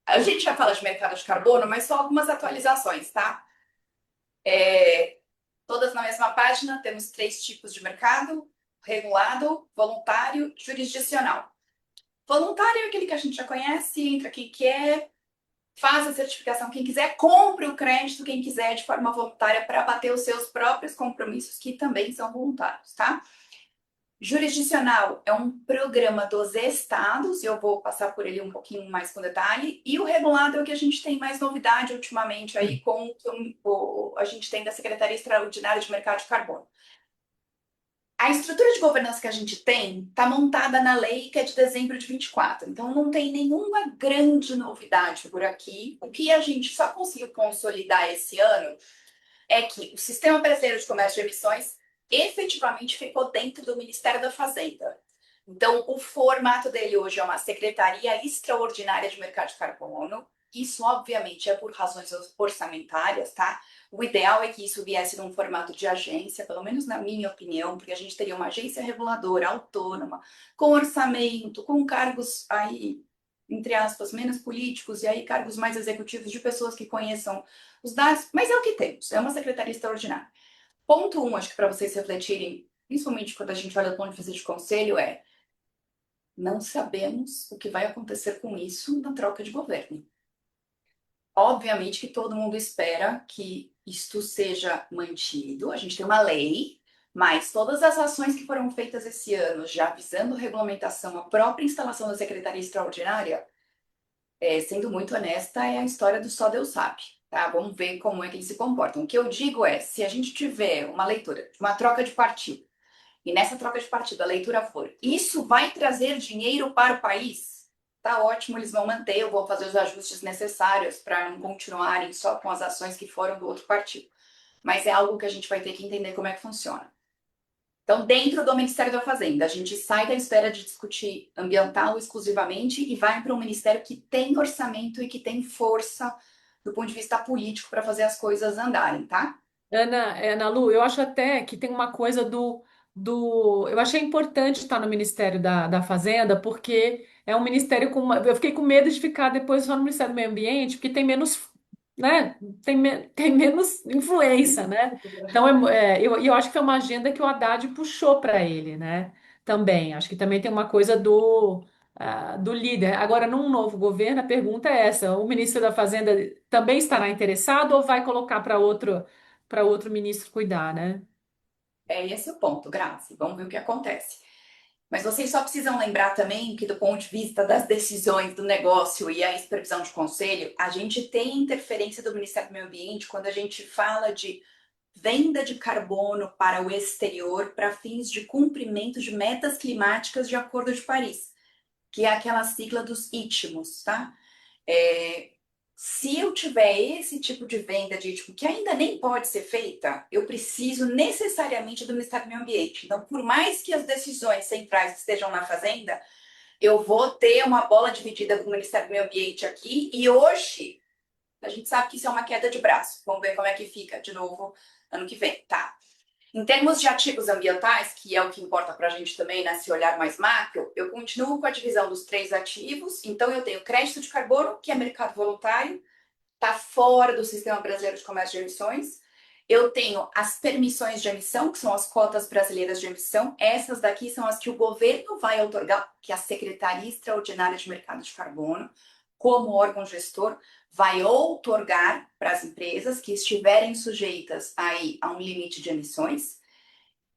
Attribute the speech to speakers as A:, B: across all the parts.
A: A gente já fala de mercado de carbono, mas só algumas atualizações, tá? Todas na mesma página, temos três tipos de mercado: regulado, voluntário, jurisdicional. Voluntário é aquele que a gente já conhece, entra quem quer, faz a certificação quem quiser, compre o crédito quem quiser de forma voluntária para bater os seus próprios compromissos, que também são voluntários, tá? Jurisdicional é um programa dos estados, e eu vou passar por ele um pouquinho mais com detalhe, e o regulado é o que a gente tem mais novidade ultimamente aí com a gente tem da Secretaria Extraordinária de Mercado de Carbono. A estrutura de governança que a gente tem está montada na lei que é de dezembro de 24, então não tem nenhuma grande novidade por aqui. O que a gente só conseguiu consolidar esse ano é que o Sistema Brasileiro de Comércio de Emissões efetivamente ficou dentro do Ministério da Fazenda. Então, o formato dele hoje é uma Secretaria Extraordinária de Mercado de Carbono. Isso, obviamente, é por razões orçamentárias, tá? O ideal é que isso viesse num formato de agência, pelo menos na minha opinião, porque a gente teria uma agência reguladora, autônoma, com orçamento, com cargos aí, entre aspas, menos políticos, e aí cargos mais executivos de pessoas que conheçam os dados, mas é o que temos, é uma secretaria extraordinária. Ponto um, acho que para vocês refletirem, principalmente quando a gente olha do ponto de vista de conselho, é: não sabemos o que vai acontecer com isso na troca de governo. Obviamente que todo mundo espera que isto seja mantido, a gente tem uma lei, mas todas as ações que foram feitas esse ano, já visando regulamentação, a própria instalação da Secretaria Extraordinária, sendo muito honesta, é a história do só Deus sabe, tá? Vamos ver como é que eles se comportam. O que eu digo é, se a gente tiver uma leitura, uma troca de partido, e nessa troca de partido a leitura for: isso vai trazer dinheiro para o país, tá ótimo, eles vão manter, eu vou fazer os ajustes necessários para não continuarem só com as ações que foram do outro partido. Mas é algo que a gente vai ter que entender como é que funciona. Então, dentro do Ministério da Fazenda, a gente sai da esfera de discutir ambiental exclusivamente e vai para um ministério que tem orçamento e que tem força do ponto de vista político para fazer as coisas andarem, tá?
B: Ana Lu, eu acho até que tem uma coisa eu achei importante estar no Ministério da Fazenda, porque é um ministério eu fiquei com medo de ficar depois só no Ministério do Meio Ambiente, porque tem menos, né, tem menos influência, né? Então, eu acho que foi uma agenda que o Haddad puxou para ele, né? Também, acho que também tem uma coisa do líder. Agora, num novo governo, a pergunta é essa: o ministro da Fazenda também estará interessado ou vai colocar para outro ministro cuidar, né?
A: É esse o ponto, Grazi. Vamos ver o que acontece. Mas vocês só precisam lembrar também que, do ponto de vista das decisões do negócio e a supervisão de conselho, a gente tem interferência do Ministério do Meio Ambiente quando a gente fala de venda de carbono para o exterior para fins de cumprimento de metas climáticas de Acordo de Paris, que é aquela sigla dos ITMOS, tá? É, se eu tiver esse tipo de venda de ITMO, que ainda nem pode ser feita, eu preciso necessariamente do Ministério do Meio Ambiente. Então, por mais que as decisões centrais estejam na Fazenda, eu vou ter uma bola dividida com o Ministério do Meio Ambiente aqui, e hoje a gente sabe que isso é uma queda de braço. Vamos ver como é que fica de novo ano que vem, tá? Em termos de ativos ambientais, que é o que importa para a gente também, nesse olhar mais macro, eu continuo com a divisão dos três ativos. Então, eu tenho crédito de carbono, que é mercado voluntário, está fora do Sistema Brasileiro de Comércio de Emissões. Eu tenho as permissões de emissão, que são as cotas brasileiras de emissão. Essas daqui são as que o governo vai outorgar, que a Secretaria Extraordinária de Mercado de Carbono, como órgão gestor, vai outorgar para as empresas que estiverem sujeitas aí a um limite de emissões.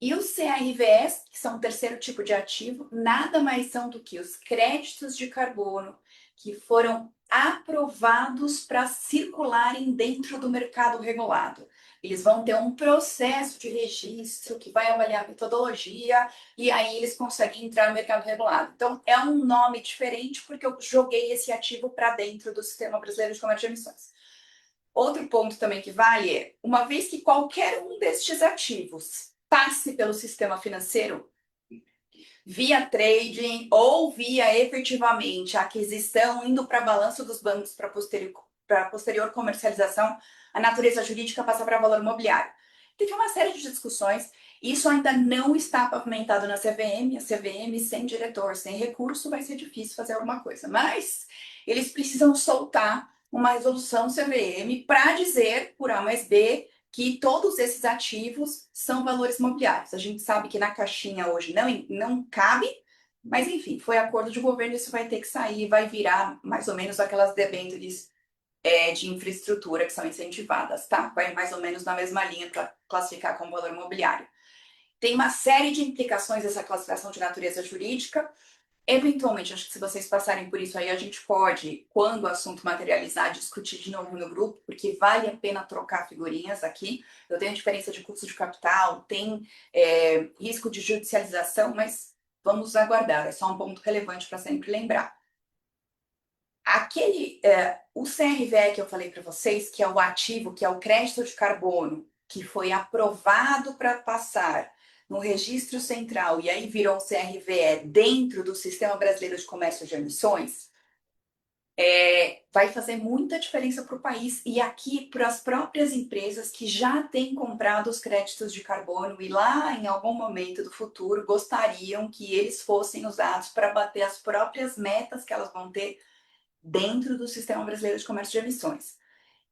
A: E os CRVs, que são o terceiro tipo de ativo, nada mais são do que os créditos de carbono que foram aprovados para circularem dentro do mercado regulado. Eles vão ter um processo de registro que vai avaliar a metodologia e aí eles conseguem entrar no mercado regulado. Então, é um nome diferente porque eu joguei esse ativo para dentro do Sistema Brasileiro de Comércio de Emissões. Outro ponto também que vale é, uma vez que qualquer um destes ativos passe pelo sistema financeiro, via trading ou via efetivamente aquisição, indo para balanço dos bancos para posterior comercialização, a natureza jurídica passa para valor imobiliário. teve uma série de discussões. Isso ainda não está pavimentado na CVM. A CVM, sem diretor, sem recurso, vai ser difícil fazer alguma coisa. Mas eles precisam soltar uma resolução CVM para dizer, por A mais B, que todos esses ativos são valores imobiliários. A gente sabe que na caixinha hoje não cabe, mas enfim, foi acordo de governo, isso vai ter que sair, vai virar mais ou menos aquelas debêntures de infraestrutura que são incentivadas, tá? Vai mais ou menos na mesma linha para classificar como valor imobiliário. Tem uma série de implicações essa classificação de natureza jurídica. Eventualmente, acho que se vocês passarem por isso aí, a gente pode, quando o assunto materializar, discutir de novo no grupo, porque vale a pena trocar figurinhas aqui. Eu tenho diferença de custo de capital, tem risco de judicialização, mas vamos aguardar, é só um ponto relevante para sempre lembrar. O CRVE que eu falei para vocês, que é o ativo, que é o crédito de carbono, que foi aprovado para passar no registro central e aí virou um CRVE dentro do Sistema Brasileiro de Comércio de Emissões, vai fazer muita diferença para o país e aqui para as próprias empresas que já têm comprado os créditos de carbono e lá em algum momento do futuro gostariam que eles fossem usados para bater as próprias metas que elas vão ter dentro do Sistema Brasileiro de Comércio de Emissões.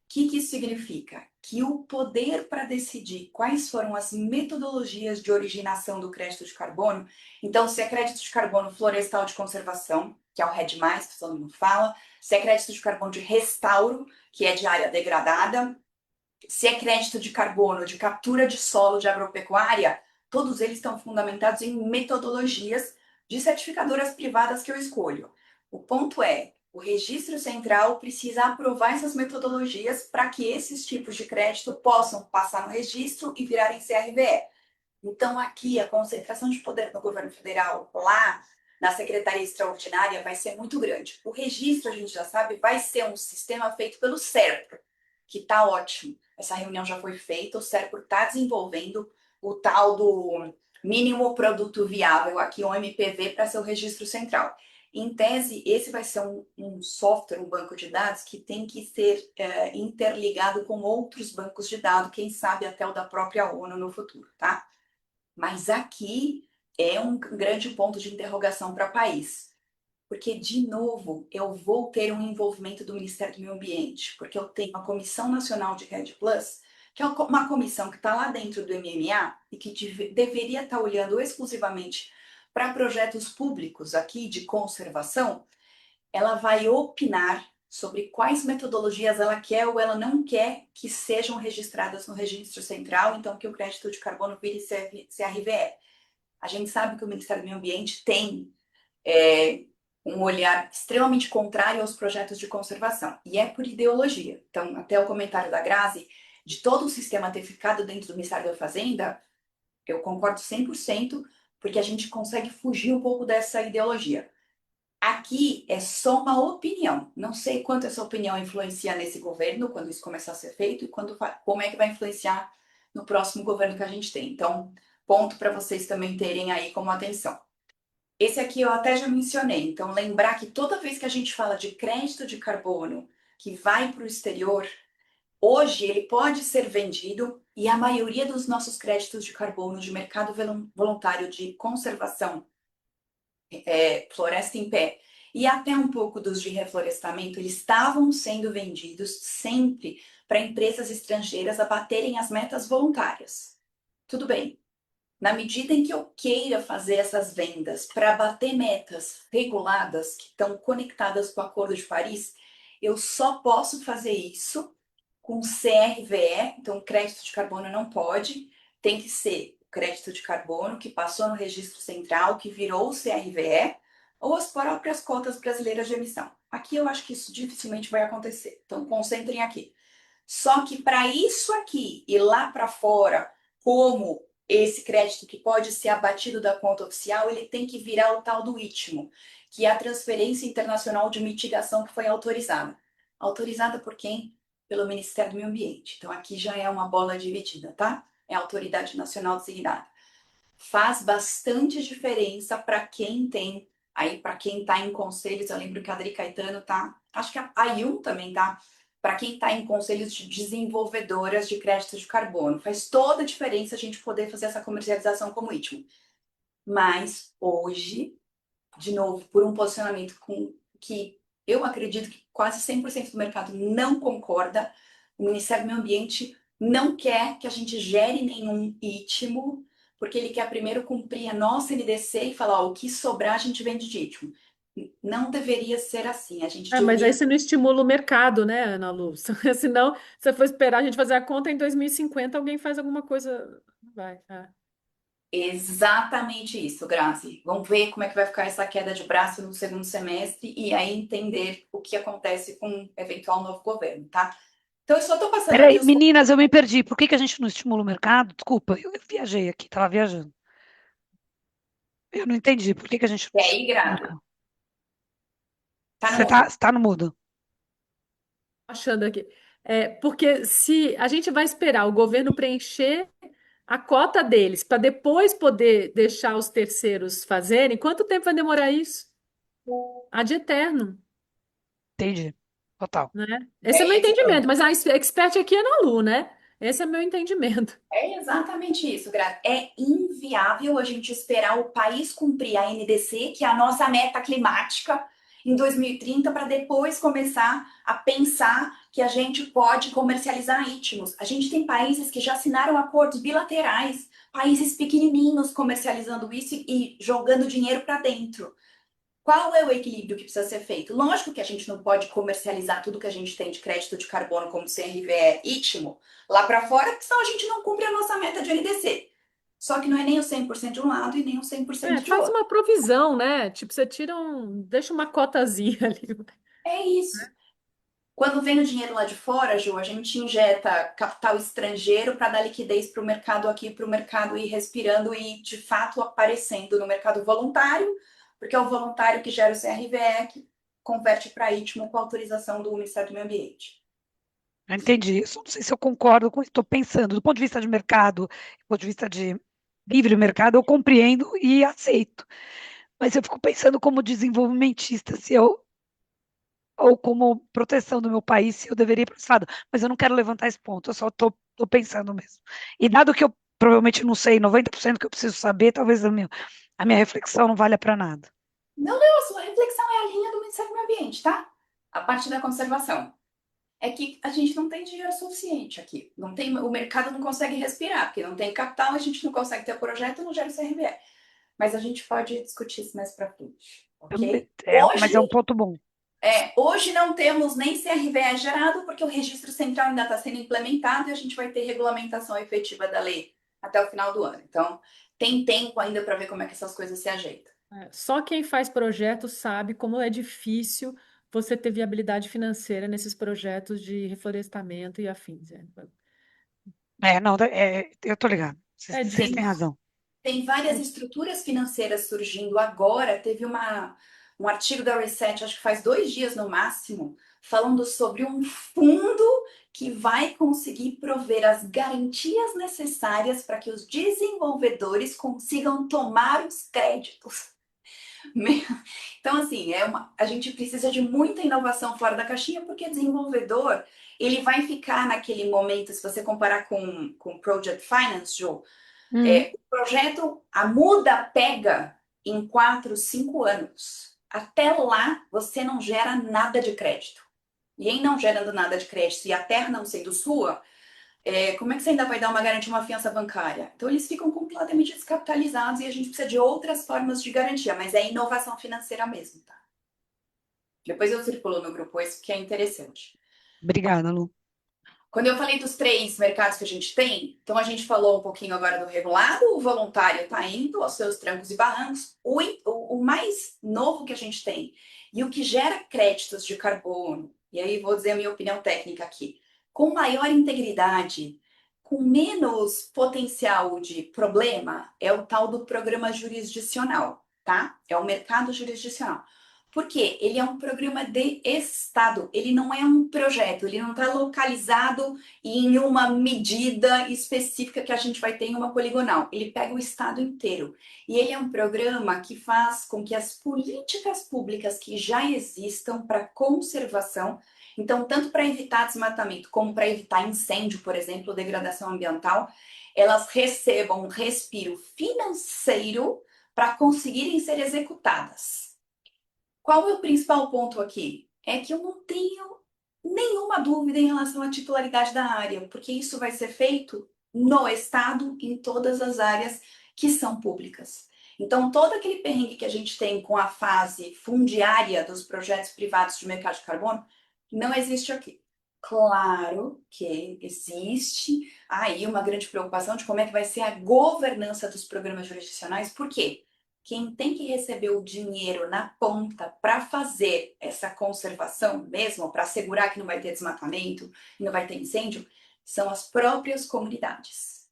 A: O que isso significa? Que o poder para decidir quais foram as metodologias de originação do crédito de carbono, então se é crédito de carbono florestal de conservação, que é o RED+, que todo mundo fala, se é crédito de carbono de restauro, que é de área degradada, se é crédito de carbono de captura de solo de agropecuária, todos eles estão fundamentados em metodologias de certificadoras privadas que eu escolho. O ponto é, o registro central precisa aprovar essas metodologias para que esses tipos de crédito possam passar no registro e virarem CRVE. Então, aqui, a concentração de poder no governo federal, lá na Secretaria Extraordinária, vai ser muito grande. O registro, a gente já sabe, vai ser um sistema feito pelo SERPRO, que está ótimo. Essa reunião já foi feita, o SERPRO está desenvolvendo o tal do mínimo produto viável, aqui o MPV, para ser o registro central. Em tese, esse vai ser um software, um banco de dados que tem que ser interligado com outros bancos de dados, quem sabe até o da própria ONU no futuro, tá? Mas aqui é um grande ponto de interrogação para o país. Porque, de novo, eu vou ter um envolvimento do Ministério do Meio Ambiente, porque eu tenho a Comissão Nacional de REDD+, que é uma comissão que está lá dentro do MMA e que deveria estar olhando exclusivamente para projetos públicos aqui de conservação. Ela vai opinar sobre quais metodologias ela quer ou ela não quer que sejam registradas no registro central, então que o crédito de carbono vire CRVE. A gente sabe que o Ministério do Meio Ambiente tem um olhar extremamente contrário aos projetos de conservação, e é por ideologia. Então, até o comentário da Grazi, de todo o sistema ter ficado dentro do Ministério da Fazenda, eu concordo 100%, porque a gente consegue fugir um pouco dessa ideologia. Aqui é só uma opinião. Não sei quanto essa opinião influencia nesse governo, quando isso começar a ser feito, e como é que vai influenciar no próximo governo que a gente tem. Então, ponto para vocês também terem aí como atenção. Esse aqui eu até já mencionei. Então, lembrar que toda vez que a gente fala de crédito de carbono que vai para o exterior, hoje ele pode ser vendido e a maioria dos nossos créditos de carbono de mercado voluntário de conservação, floresta em pé, e até um pouco dos de reflorestamento, eles estavam sendo vendidos sempre para empresas estrangeiras abaterem as metas voluntárias. Tudo bem. Na medida em que eu queira fazer essas vendas para bater metas reguladas que estão conectadas com o Acordo de Paris, eu só posso fazer isso com CRVE, então crédito de carbono não pode, tem que ser o crédito de carbono que passou no registro central, que virou o CRVE, ou as próprias cotas brasileiras de emissão. Aqui eu acho que isso dificilmente vai acontecer, então concentrem aqui. Só que para isso aqui e lá para fora, como esse crédito que pode ser abatido da conta oficial, ele tem que virar o tal do ITMO, que é a transferência internacional de mitigação que foi autorizada. Autorizada por quem? Pelo Ministério do Meio Ambiente. Então aqui já é uma bola dividida, tá? É a autoridade nacional designada. Faz bastante diferença para quem tem, aí para quem está em conselhos, eu lembro que a Adri Caetano tá, acho que a Ayun também tá para quem está em conselhos de desenvolvedoras de créditos de carbono. Faz toda a diferença a gente poder fazer essa comercialização como ritmo. Mas hoje, de novo, por um posicionamento com que eu acredito que quase 100% do mercado não concorda, o Ministério do Meio Ambiente não quer que a gente gere nenhum ritmo, porque ele quer primeiro cumprir a nossa NDC e falar, ó, o que sobrar a gente vende de ritmo. Não deveria ser assim. A gente
B: Mas aí
A: deveria.
B: você não estimula o mercado, né, Ana Lu? Senão, se você for esperar a gente fazer a conta em 2050, alguém faz alguma coisa. Não vai.
A: Exatamente isso, Grazi. Vamos ver como é que vai ficar essa queda de braço no segundo semestre e aí entender o que acontece com o eventual novo governo, tá? Então, eu só estou passando aqui
C: Peraí,
A: os.
C: meninas, eu me perdi. Por que que a gente não estimula o mercado? Desculpa, eu viajei aqui, estava viajando. Eu não entendi. Por que que a gente
A: E
C: não
A: aí,
C: estimula o
A: Grazi?
C: mercado?
A: Tá no
C: Você tá,
A: mudo.
C: você tá no mudo.
B: Achando aqui. Porque se a gente vai esperar o governo preencher a cota deles para depois poder deixar os terceiros fazerem, quanto tempo vai demorar isso? Ad eterno,
C: Entendi. Total.
B: né? Esse é meu
A: É esse o
B: entendimento,
A: problema.
B: mas a expert aqui é na Lu, né? Esse é meu entendimento.
A: É exatamente isso, Grazi. É inviável a gente esperar o país cumprir a NDC, que é a nossa meta climática, em 2030, para depois começar a pensar que a gente pode comercializar ritmos. A gente tem países que já assinaram acordos bilaterais, países pequenininhos comercializando isso e jogando dinheiro para dentro. Qual é o equilíbrio que precisa ser feito? Lógico que a gente não pode comercializar tudo que a gente tem de crédito de carbono como CRVE ítimo lá para fora, porque senão a gente não cumpre a nossa meta de NDC. Só que não é nem o 100% de um lado e nem o 100% de
B: Faz
A: outro.
B: uma provisão, né? Tipo, você tira deixa uma cotazinha ali.
A: É isso. Quando vem o dinheiro lá de fora, Ju, a gente injeta capital estrangeiro para dar liquidez para o mercado aqui, para o mercado ir respirando e, de fato, aparecendo no mercado voluntário, porque é o voluntário que gera o CRVE, que converte para ítimo com autorização do Ministério do Meio Ambiente.
C: Eu entendi. Eu só não sei se eu concordo com o que estou pensando. Do ponto de vista de mercado, do ponto de vista de livre mercado, eu compreendo e aceito. Mas eu fico pensando como desenvolvimentista, se eu, ou como proteção do meu país, se eu deveria ir para esse lado. Mas eu não quero levantar esse ponto, eu só estou pensando mesmo. E dado que eu provavelmente não sei 90% que eu preciso saber, talvez a minha reflexão não valha para nada.
A: Não, não, a sua reflexão é a linha do Ministério do Meio Ambiente, tá? A parte da conservação. É que a gente não tem dinheiro suficiente aqui. Não tem, o mercado não consegue respirar, porque não tem capital, a gente não consegue ter projeto, não gera CRVE. Mas a gente pode discutir isso mais para frente, ok?
C: Mas é um ponto bom.
A: Hoje não temos nem CRVE gerado, porque o registro central ainda está sendo implementado e a gente vai ter regulamentação efetiva da lei até o final do ano. Então, tem tempo ainda para ver como é que essas coisas se ajeitam.
B: Só quem faz projeto sabe como é difícil você ter viabilidade financeira nesses projetos de reflorestamento e afins.
C: Não, eu tô ligado.
B: É
C: Vocês têm
A: Tem,
B: difícil.
C: razão.
A: tem várias estruturas financeiras surgindo agora. Teve um artigo da Reset, acho que faz 2 dias no máximo, falando sobre um fundo que vai conseguir prover as garantias necessárias para que os desenvolvedores consigam tomar os créditos. Então, assim, a gente precisa de muita inovação fora da caixinha, porque desenvolvedor, ele vai ficar naquele momento, se você comparar com Project Finance, Joe,
C: Hum.
A: o projeto, a muda pega em 4, 5 anos. Até lá, você não gera nada de crédito. E em não gerando nada de crédito e a terra não sendo sua, como é que você ainda vai dar uma garantia, uma fiança bancária? Então, eles ficam completamente descapitalizados e a gente precisa de outras formas de garantia, mas é inovação financeira mesmo, tá? Depois eu circulo no grupo isso, que é interessante.
C: Obrigada, Lu.
A: Quando eu falei dos 3 mercados que a gente tem, então a gente falou um pouquinho agora do regulado, o voluntário está indo aos seus trancos e barrancos. O mais novo que a gente tem e o que gera créditos de carbono, e aí vou dizer a minha opinião técnica aqui, com maior integridade, com menos potencial de problema, é o tal do programa jurisdicional, tá? É o mercado jurisdicional. Porque ele é um programa de Estado, ele não é um projeto, ele não está localizado em uma medida específica que a gente vai ter em uma poligonal. Ele pega o Estado inteiro. E ele é um programa que faz com que as políticas públicas que já existam para conservação, então, tanto para evitar desmatamento como para evitar incêndio, por exemplo, degradação ambiental, elas recebam um respiro financeiro para conseguirem ser executadas. Qual é o principal ponto aqui? É que eu não tenho nenhuma dúvida em relação à titularidade da área, porque isso vai ser feito no Estado, em todas as áreas que são públicas. Então, todo aquele perrengue que a gente tem com a fase fundiária dos projetos privados de mercado de carbono, não existe aqui. Claro que existe aí uma grande preocupação de como é que vai ser a governança dos programas jurisdicionais, por quê? Quem tem que receber o dinheiro na ponta para fazer essa conservação mesmo, para assegurar que não vai ter desmatamento e não vai ter incêndio, são as próprias comunidades.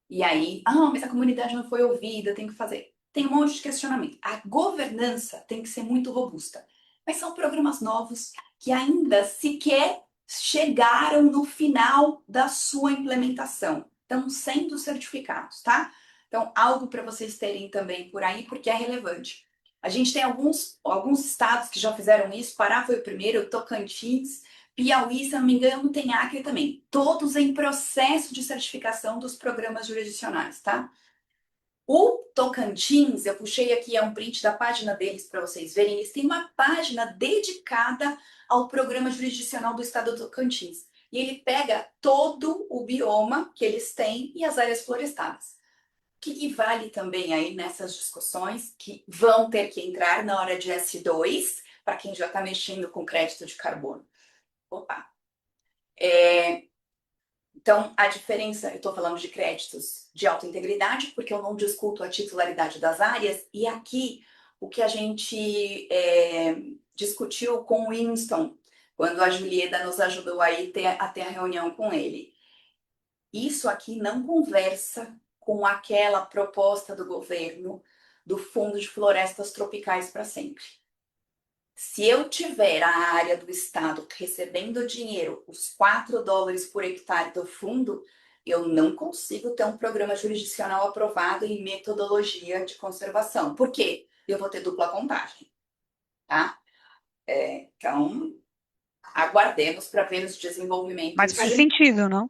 A: E aí, mas a comunidade não foi ouvida, tem que fazer. Tem um monte de questionamento. A governança tem que ser muito robusta. Mas são programas novos que ainda sequer chegaram no final da sua implementação. Estão sendo certificados, tá? Então, algo para vocês terem também por aí, porque é relevante. A gente tem alguns estados que já fizeram isso. Pará foi o primeiro, Tocantins, Piauí, se não me engano, tem Acre também. Todos em processo de certificação dos programas jurisdicionais, tá? O Tocantins, eu puxei aqui um print da página deles para vocês verem. Eles têm uma página dedicada ao programa jurisdicional do estado do Tocantins. E ele pega todo o bioma que eles têm e as áreas florestadas. O que vale também aí nessas discussões que vão ter que entrar na hora de S2, para quem já está mexendo com crédito de carbono. Opa! Então, a diferença, eu estou falando de créditos de alta integridade, porque eu não discuto a titularidade das áreas, e aqui o que a gente discutiu com o Winston, quando a Julieta nos ajudou aí a ter a reunião com ele. Isso aqui não conversa com aquela proposta do governo do Fundo de Florestas Tropicais para sempre. Se eu tiver a área do Estado recebendo dinheiro, os $4 por hectare do fundo, eu não consigo ter um programa jurisdicional aprovado em metodologia de conservação. Por quê? Eu vou ter dupla contagem, tá? Então, aguardemos para ver os
C: Mas
A: desenvolvimentos
C: faz sentido, não?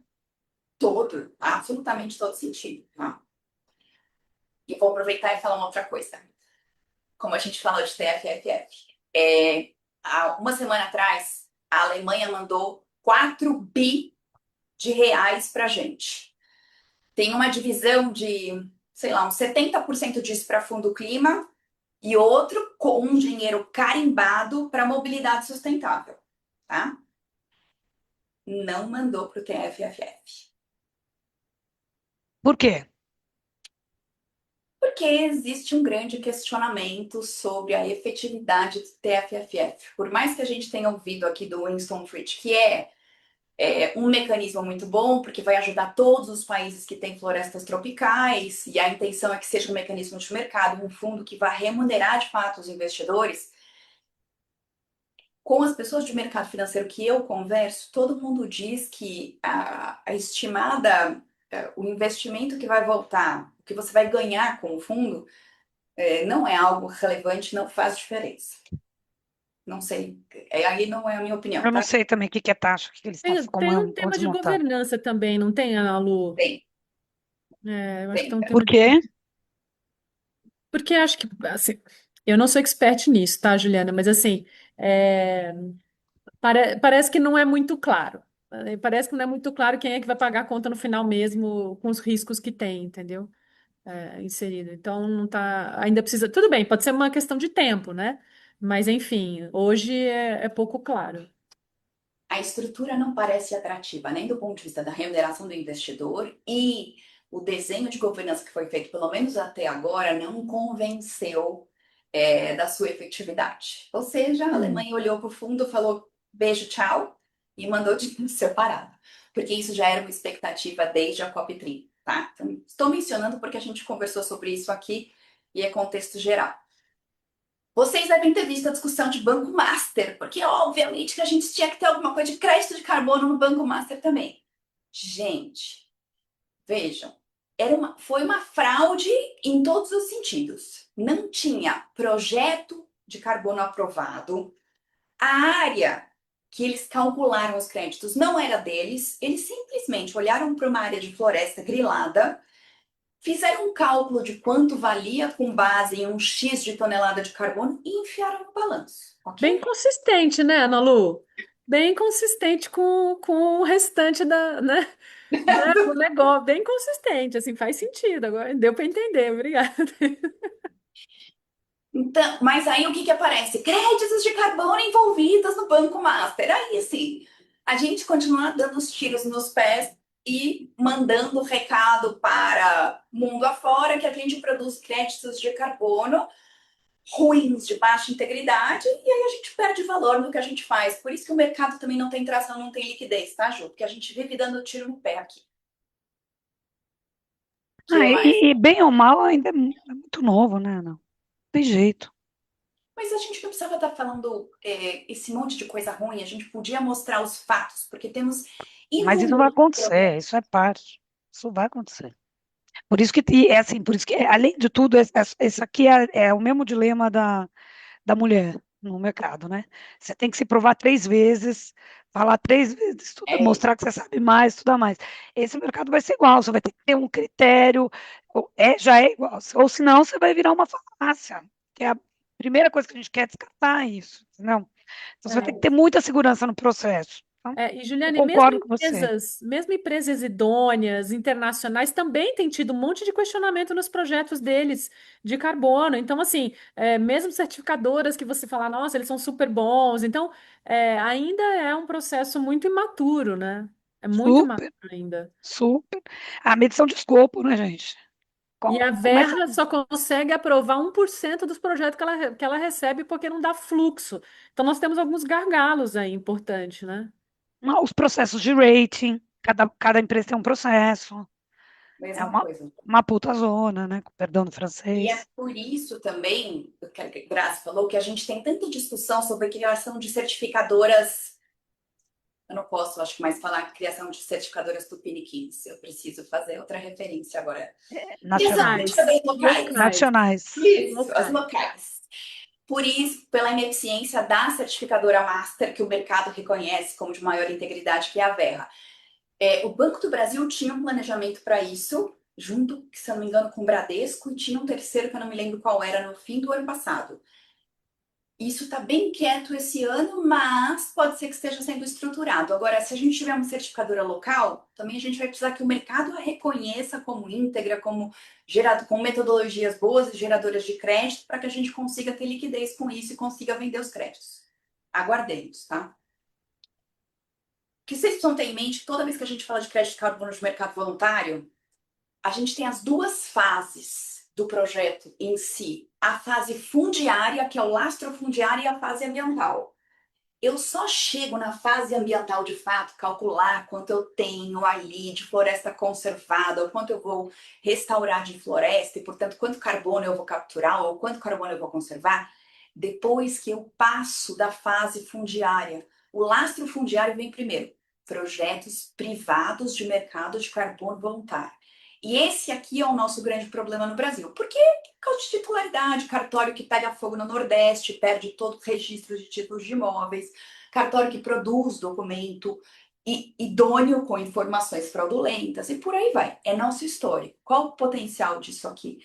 A: todo, absolutamente todo sentido. Tá? E vou aproveitar e falar uma outra coisa. Como a gente falou de TFFF, há uma semana atrás, a Alemanha mandou 4 bi de reais para a gente. Tem uma divisão de, sei lá, uns 70% disso para Fundo Clima e outro com um dinheiro carimbado para mobilidade sustentável, tá? Não mandou para o TFFF.
C: Por quê?
A: Porque existe um grande questionamento sobre a efetividade do TFFF. Por mais que a gente tenha ouvido aqui do Winston Fritz, que é um mecanismo muito bom, porque vai ajudar todos os países que têm florestas tropicais, e a intenção é que seja um mecanismo de mercado, um fundo que vai remunerar de fato os investidores. Com as pessoas de mercado financeiro que eu converso, todo mundo diz que a estimada, o investimento que vai voltar, o que você vai ganhar com o fundo, não é algo relevante, não faz diferença. Não sei, aí não é a minha opinião,
C: Eu não
A: tá?
C: sei também o que é taxa, o que eles estão,
B: Tem um
C: como
B: tema
C: eles
B: de
C: montaram.
B: governança também, não tem, Ana Lu?
A: Tem,
B: Eu acho que tem
A: tem.
B: um
C: Por
B: tema de.
C: quê?
B: Porque acho que, assim, eu não sou expert nisso, tá, Juliana? Mas, assim, é, parece que não é muito claro. Parece que não é muito claro quem é que vai pagar a conta no final mesmo, com os riscos que tem, entendeu? Inserido. Então, não tá. Ainda precisa. Tudo bem, pode ser uma questão de tempo, né? Mas, enfim, hoje é pouco claro.
A: A estrutura não parece atrativa, nem do ponto de vista da remuneração do investidor, e o desenho de governança que foi feito, pelo menos até agora, não convenceu da sua efetividade. Ou seja, a Alemanha olhou para o fundo, falou beijo, tchau, e mandou dinheiro separado. Porque isso já era uma expectativa desde a COP30, tá? Então, estou mencionando porque a gente conversou sobre isso aqui e é contexto geral. Vocês devem ter visto a discussão de Banco Master, porque obviamente que a gente tinha que ter alguma coisa de crédito de carbono no Banco Master também. Gente, vejam, foi uma fraude em todos os sentidos. Não tinha projeto de carbono aprovado. A área que eles calcularam os créditos não era deles. Eles simplesmente olharam para uma área de floresta grilada, fizeram um cálculo de quanto valia com base em um X de tonelada de carbono e enfiaram no balanço,
B: Bem
A: ok?
B: consistente, né, Ana Lu? Bem consistente com o restante do negócio. Bem consistente, assim, faz sentido. Agora deu para entender, obrigada.
A: Então, mas aí o que que aparece? Créditos de carbono envolvidos no Banco Master. Aí, assim, a gente continua dando os tiros nos pés e mandando recado para mundo afora que a gente produz créditos de carbono ruins, de baixa integridade, e aí a gente perde valor no que a gente faz. Por isso que o mercado também não tem tração, não tem liquidez, tá, Ju? Porque a gente vive dando tiro no pé aqui. Que mais?
C: E bem ou mal ainda é muito novo, né? Não tem jeito.
A: Mas a gente não precisava estar falando esse monte de coisa ruim, a gente podia mostrar os fatos, porque temos
C: Mas isso vai
A: inúmeros
C: acontecer,
A: problemas.
C: isso é parte. Isso vai acontecer. Por isso que, e é assim, por isso que, além de tudo, esse aqui é o mesmo dilema da mulher no mercado, né? Você tem que se provar 3 vezes, falar 3 vezes,
A: É,
C: mostrar que você sabe mais, estudar mais. Esse mercado vai ser igual, você vai ter que ter um critério, já é igual, ou senão você vai virar uma falácia, que é a primeira coisa que a gente quer descartar isso, entendeu? Então você vai ter que ter
B: É.
C: muita segurança no processo. Então,
B: E
C: eu
B: Juliane,
C: concordo com você.
B: mesmo empresas idôneas, internacionais, também têm tido um monte de questionamento nos projetos deles de carbono. Então, assim, mesmo certificadoras que você fala, nossa, eles são super bons. Então, ainda é um processo muito imaturo, né? É muito
C: Super,
B: imaturo ainda.
C: super. A medição de escopo, né, gente?
B: E a
C: Começa.
B: Verra só consegue aprovar 1% dos projetos que ela recebe porque não dá fluxo. Então, nós temos alguns gargalos aí importantes, né?
C: Não, os processos de rating, cada empresa tem um processo. É
A: mesma
C: uma,
A: coisa.
C: uma puta zona, né? Com perdão do
A: E é
C: francês.
A: por isso também, o que a Grazi falou, que a gente tem tanta discussão sobre a criação de certificadoras. Eu não posso, acho que mais falar criação de certificadoras tupiniquins. Eu preciso fazer outra referência agora. Criação de
C: Nacionais.
A: certificadoras locais.
B: Locais,
C: Nacionais.
A: Isso, as
B: locais.
A: locais. Por isso, pela ineficiência da certificadora Master, que o mercado reconhece como de maior integridade, que é a Verra. O Banco do Brasil tinha um planejamento para isso, junto, se eu não me engano, com o Bradesco, e tinha um terceiro que eu não me lembro qual era no fim do ano passado. Isso está bem quieto esse ano, mas pode ser que esteja sendo estruturado. Agora, se a gente tiver uma certificadora local, também a gente vai precisar que o mercado a reconheça como íntegra, como gerado com metodologias boas e geradoras de crédito, para que a gente consiga ter liquidez com isso e consiga vender os créditos. Aguardemos, tá? O que vocês precisam ter em mente, toda vez que a gente fala de crédito de carbono de mercado voluntário, a gente tem as duas fases do projeto em si. A fase fundiária, que é o lastro-fundiário, e a fase ambiental. Eu só chego na fase ambiental de fato, calcular quanto eu tenho ali de floresta conservada, ou quanto eu vou restaurar de floresta, e portanto quanto carbono eu vou capturar, ou quanto carbono eu vou conservar, depois que eu passo da fase fundiária. O lastro fundiário vem primeiro, projetos privados de mercado de carbono voluntário. E esse aqui é o nosso grande problema no Brasil. Por quê? Por causa de titularidade, cartório que pega fogo no Nordeste, perde todo o registro de títulos de imóveis, cartório que produz documento idôneo com informações fraudulentas e por aí vai. É nossa história. Qual o potencial disso aqui?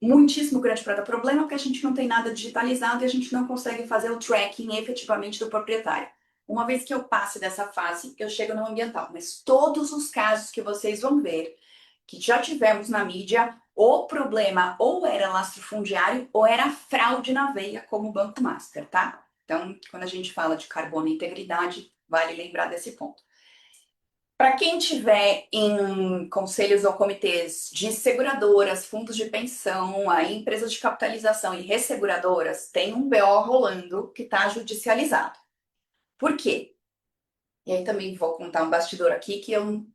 A: Muitíssimo grande para dar problema, porque a gente não tem nada digitalizado e a gente não consegue fazer o tracking efetivamente do proprietário. Uma vez que eu passe dessa fase, eu chego no ambiental. Mas todos os casos que vocês vão ver, que já tivemos na mídia, o problema ou era lastro fundiário ou era fraude na veia, como o Banco Master, tá? Então, quando a gente fala de carbono e integridade, vale lembrar desse ponto. Para quem tiver em conselhos ou comitês de seguradoras, fundos de pensão, aí empresas de capitalização e resseguradoras, tem um BO rolando que está judicializado. Por quê? E aí também vou contar um bastidor aqui que eu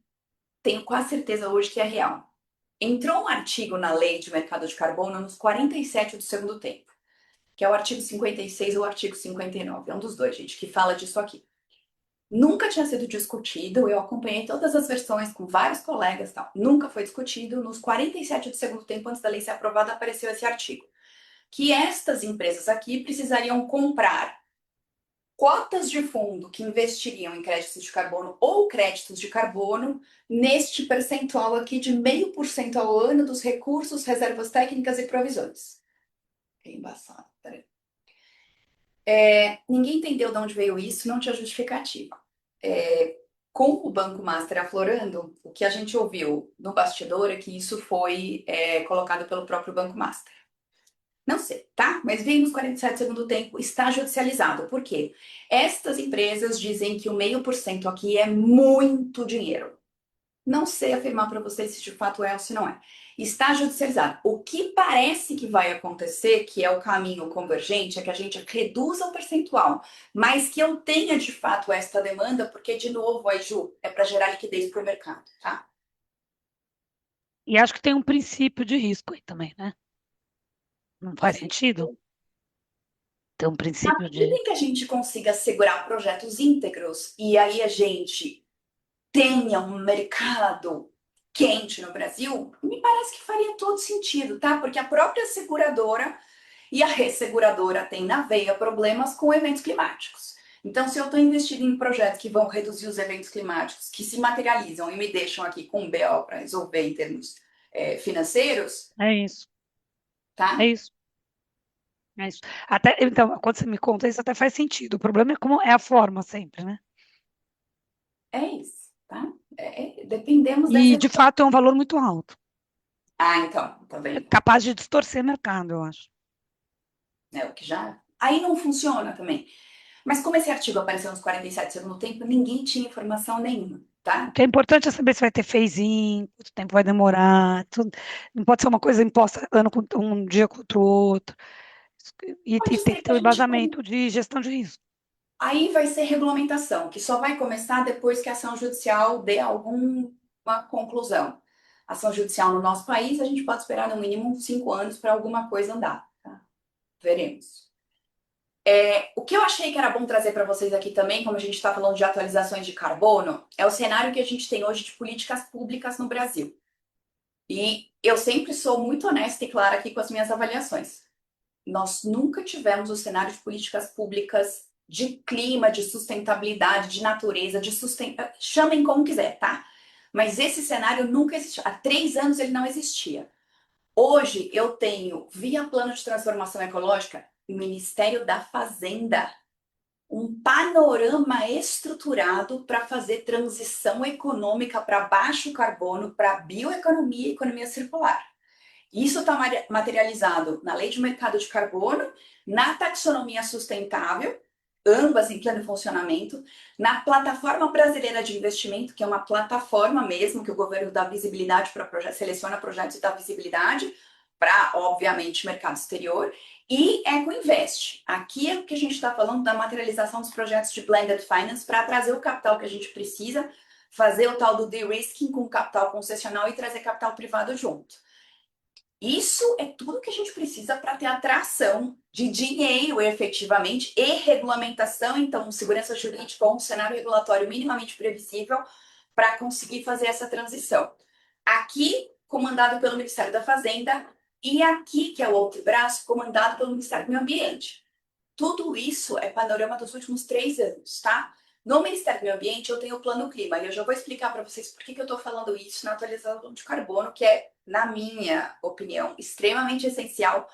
A: tenho quase certeza hoje que é real. Entrou um artigo na lei de mercado de carbono nos 47 do segundo tempo. que é o artigo 56 ou o artigo 59, é um dos dois, gente, que fala disso aqui. Nunca tinha sido discutido, eu acompanhei todas as versões com vários colegas e tal. Nunca foi discutido. Nos 47 do segundo tempo, antes da lei ser aprovada, apareceu esse artigo. Que estas empresas aqui precisariam comprar cotas de fundo que investiriam em créditos de carbono ou créditos de carbono neste percentual aqui de 0,5% ao ano dos recursos, reservas técnicas e provisões. É embaçado, peraí. Ninguém entendeu de onde veio isso, não tinha justificativa. Com o Banco Master aflorando, o que a gente ouviu no bastidor é que isso foi colocado pelo próprio Banco Master. Não sei, tá? Mas veio nos 47 segundo tempo, está judicializado. Por quê? Estas empresas dizem que o 0,5% aqui é muito dinheiro. Não sei afirmar para vocês se de fato é ou se não é. Está judicializado. O que parece que vai acontecer, que é o caminho convergente, é que a gente reduza o percentual, mas que eu tenha de fato esta demanda, porque, de novo, aí, Ju, é para gerar liquidez para o mercado, tá?
C: E acho que tem um princípio de risco aí também, né? Não faz sentido ter um
A: Na
C: princípio
A: medida
C: de.
A: em que a gente consiga segurar projetos íntegros e aí a gente tenha um mercado quente no Brasil, me parece que faria todo sentido, tá? Porque a própria seguradora e a resseguradora tem na veia problemas com eventos climáticos. Então, se eu estou investindo em projetos que vão reduzir os eventos climáticos, que se materializam e me deixam aqui com um BO para resolver em termos financeiros,
C: É isso, é
A: tá?
C: isso, é isso. Até, então, quando você me conta isso, até faz sentido. O problema é como é a forma sempre, né?
A: É isso, tá? Dependemos da
C: E, de
A: execução.
C: fato, é um valor muito alto.
A: Ah, então, tá
C: É
A: vendo?
C: capaz de distorcer o mercado, eu acho.
A: É o que já. Aí não funciona também. Mas como esse artigo apareceu nos 47 segundo tempo, ninguém tinha informação nenhuma,
C: O
A: tá?
C: que é importante é saber se vai ter phase-in, quanto tempo vai demorar. Não pode ser uma coisa imposta um dia contra o outro. E
A: Pode
C: tem
A: ser
C: que
A: que
C: ter
A: a
C: o
A: gente.
C: embasamento de gestão de risco.
A: Aí vai ser regulamentação, que só vai começar depois que a ação judicial dê alguma conclusão. Ação judicial no nosso país, a gente pode esperar no mínimo 5 anos para alguma coisa andar, tá? Veremos. O que eu achei que era bom trazer para vocês aqui também, como a gente está falando de atualizações de carbono, é o cenário que a gente tem hoje de políticas públicas no Brasil. E eu sempre sou muito honesta e clara aqui com as minhas avaliações. Nós nunca tivemos o cenário de políticas públicas de clima, de sustentabilidade, de natureza, chamem como quiser, tá? Mas esse cenário nunca existiu. Há 3 anos ele não existia. Hoje eu tenho, via Plano de Transformação Ecológica, Ministério da Fazenda, um panorama estruturado para fazer transição econômica para baixo carbono, para bioeconomia e economia circular. Isso está materializado na Lei de Mercado de Carbono, na taxonomia sustentável, ambas em pleno funcionamento, na Plataforma Brasileira de Investimento, que é uma plataforma mesmo que o governo dá visibilidade para projetos, seleciona projetos e dá visibilidade para, obviamente, mercado exterior, e EcoInvest. Aqui é o que a gente está falando da materialização dos projetos de blended finance para trazer o capital que a gente precisa, fazer o tal do de-risking com capital concessional e trazer capital privado junto. Isso é tudo que a gente precisa para ter atração de dinheiro efetivamente e regulamentação, então, segurança jurídica ou um cenário regulatório minimamente previsível para conseguir fazer essa transição. Aqui, comandado pelo Ministério da Fazenda, e aqui, que é o outro braço, comandado pelo Ministério do Meio Ambiente. Tudo isso é panorama dos últimos 3 anos, tá? No Ministério do Meio Ambiente, eu tenho o Plano Clima, e eu já vou explicar para vocês por que eu estou falando isso na atualização de carbono, que é, na minha opinião, extremamente essencial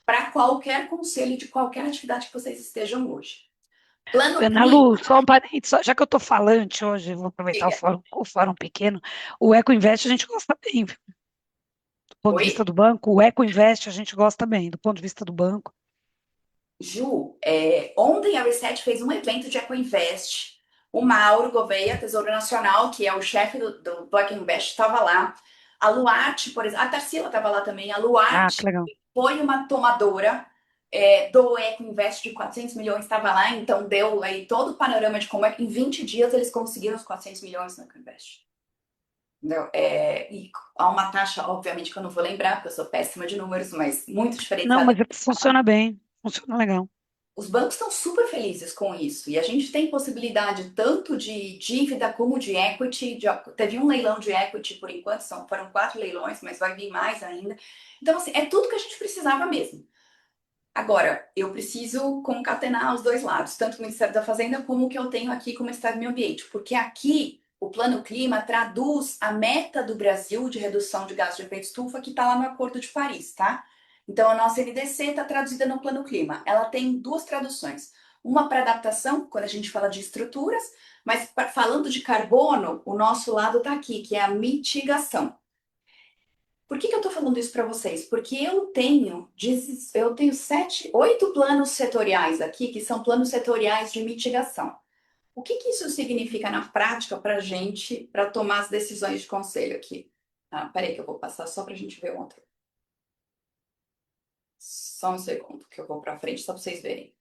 A: para qualquer conselho de qualquer atividade que vocês estejam hoje. Plano
C: Ana
A: Clima,
C: Lu, só um parênteses, já que eu estou falante hoje, vou aproveitar
A: diga.
C: o fórum pequeno. O EcoInvest a gente gosta bem, viu? Do ponto de vista
A: Oi?
C: do banco. O EcoInvest a gente gosta bem, do ponto de vista do banco.
A: Ju, ontem a Reset fez um evento de EcoInvest. O Mauro Gouveia, Tesouro Nacional, que é o chefe do Black Invest, estava lá. A Luarte, por exemplo, a Tarsila estava lá também. A
C: Ah, que
A: Luarte
C: legal.
A: foi uma tomadora do EcoInvest de 400 milhões, estava lá, então deu aí todo o panorama de como é que em 20 dias eles conseguiram os 400 milhões no EcoInvest. Entendeu? E há uma taxa, obviamente, que eu não vou lembrar, porque eu sou péssima de números, mas muito
C: Não,
A: diferenciada.
C: mas funciona bem. Funciona legal.
A: Os bancos estão super felizes com isso. E a gente tem possibilidade tanto de dívida como de equity. Teve um leilão de equity por enquanto, foram 4 leilões, mas vai vir mais ainda. Então, assim, é tudo que a gente precisava mesmo. Agora, eu preciso concatenar os dois lados, tanto o Ministério da Fazenda como o que eu tenho aqui com o Ministério do Meio Ambiente, porque aqui o Plano Clima traduz a meta do Brasil de redução de gases de efeito estufa que está lá no Acordo de Paris, tá? Então, a nossa NDC está traduzida no Plano Clima. Ela tem duas traduções. Uma para adaptação, quando a gente fala de estruturas, mas falando de carbono, o nosso lado está aqui, que é a mitigação. Por que eu estou falando isso para vocês? Porque eu tenho 8 planos setoriais aqui, que são planos setoriais de mitigação. O que isso significa na prática para a gente, para tomar as decisões de conselho aqui? Peraí que eu vou passar só para a gente ver o outro. Só um segundo que eu vou para frente, só para vocês verem.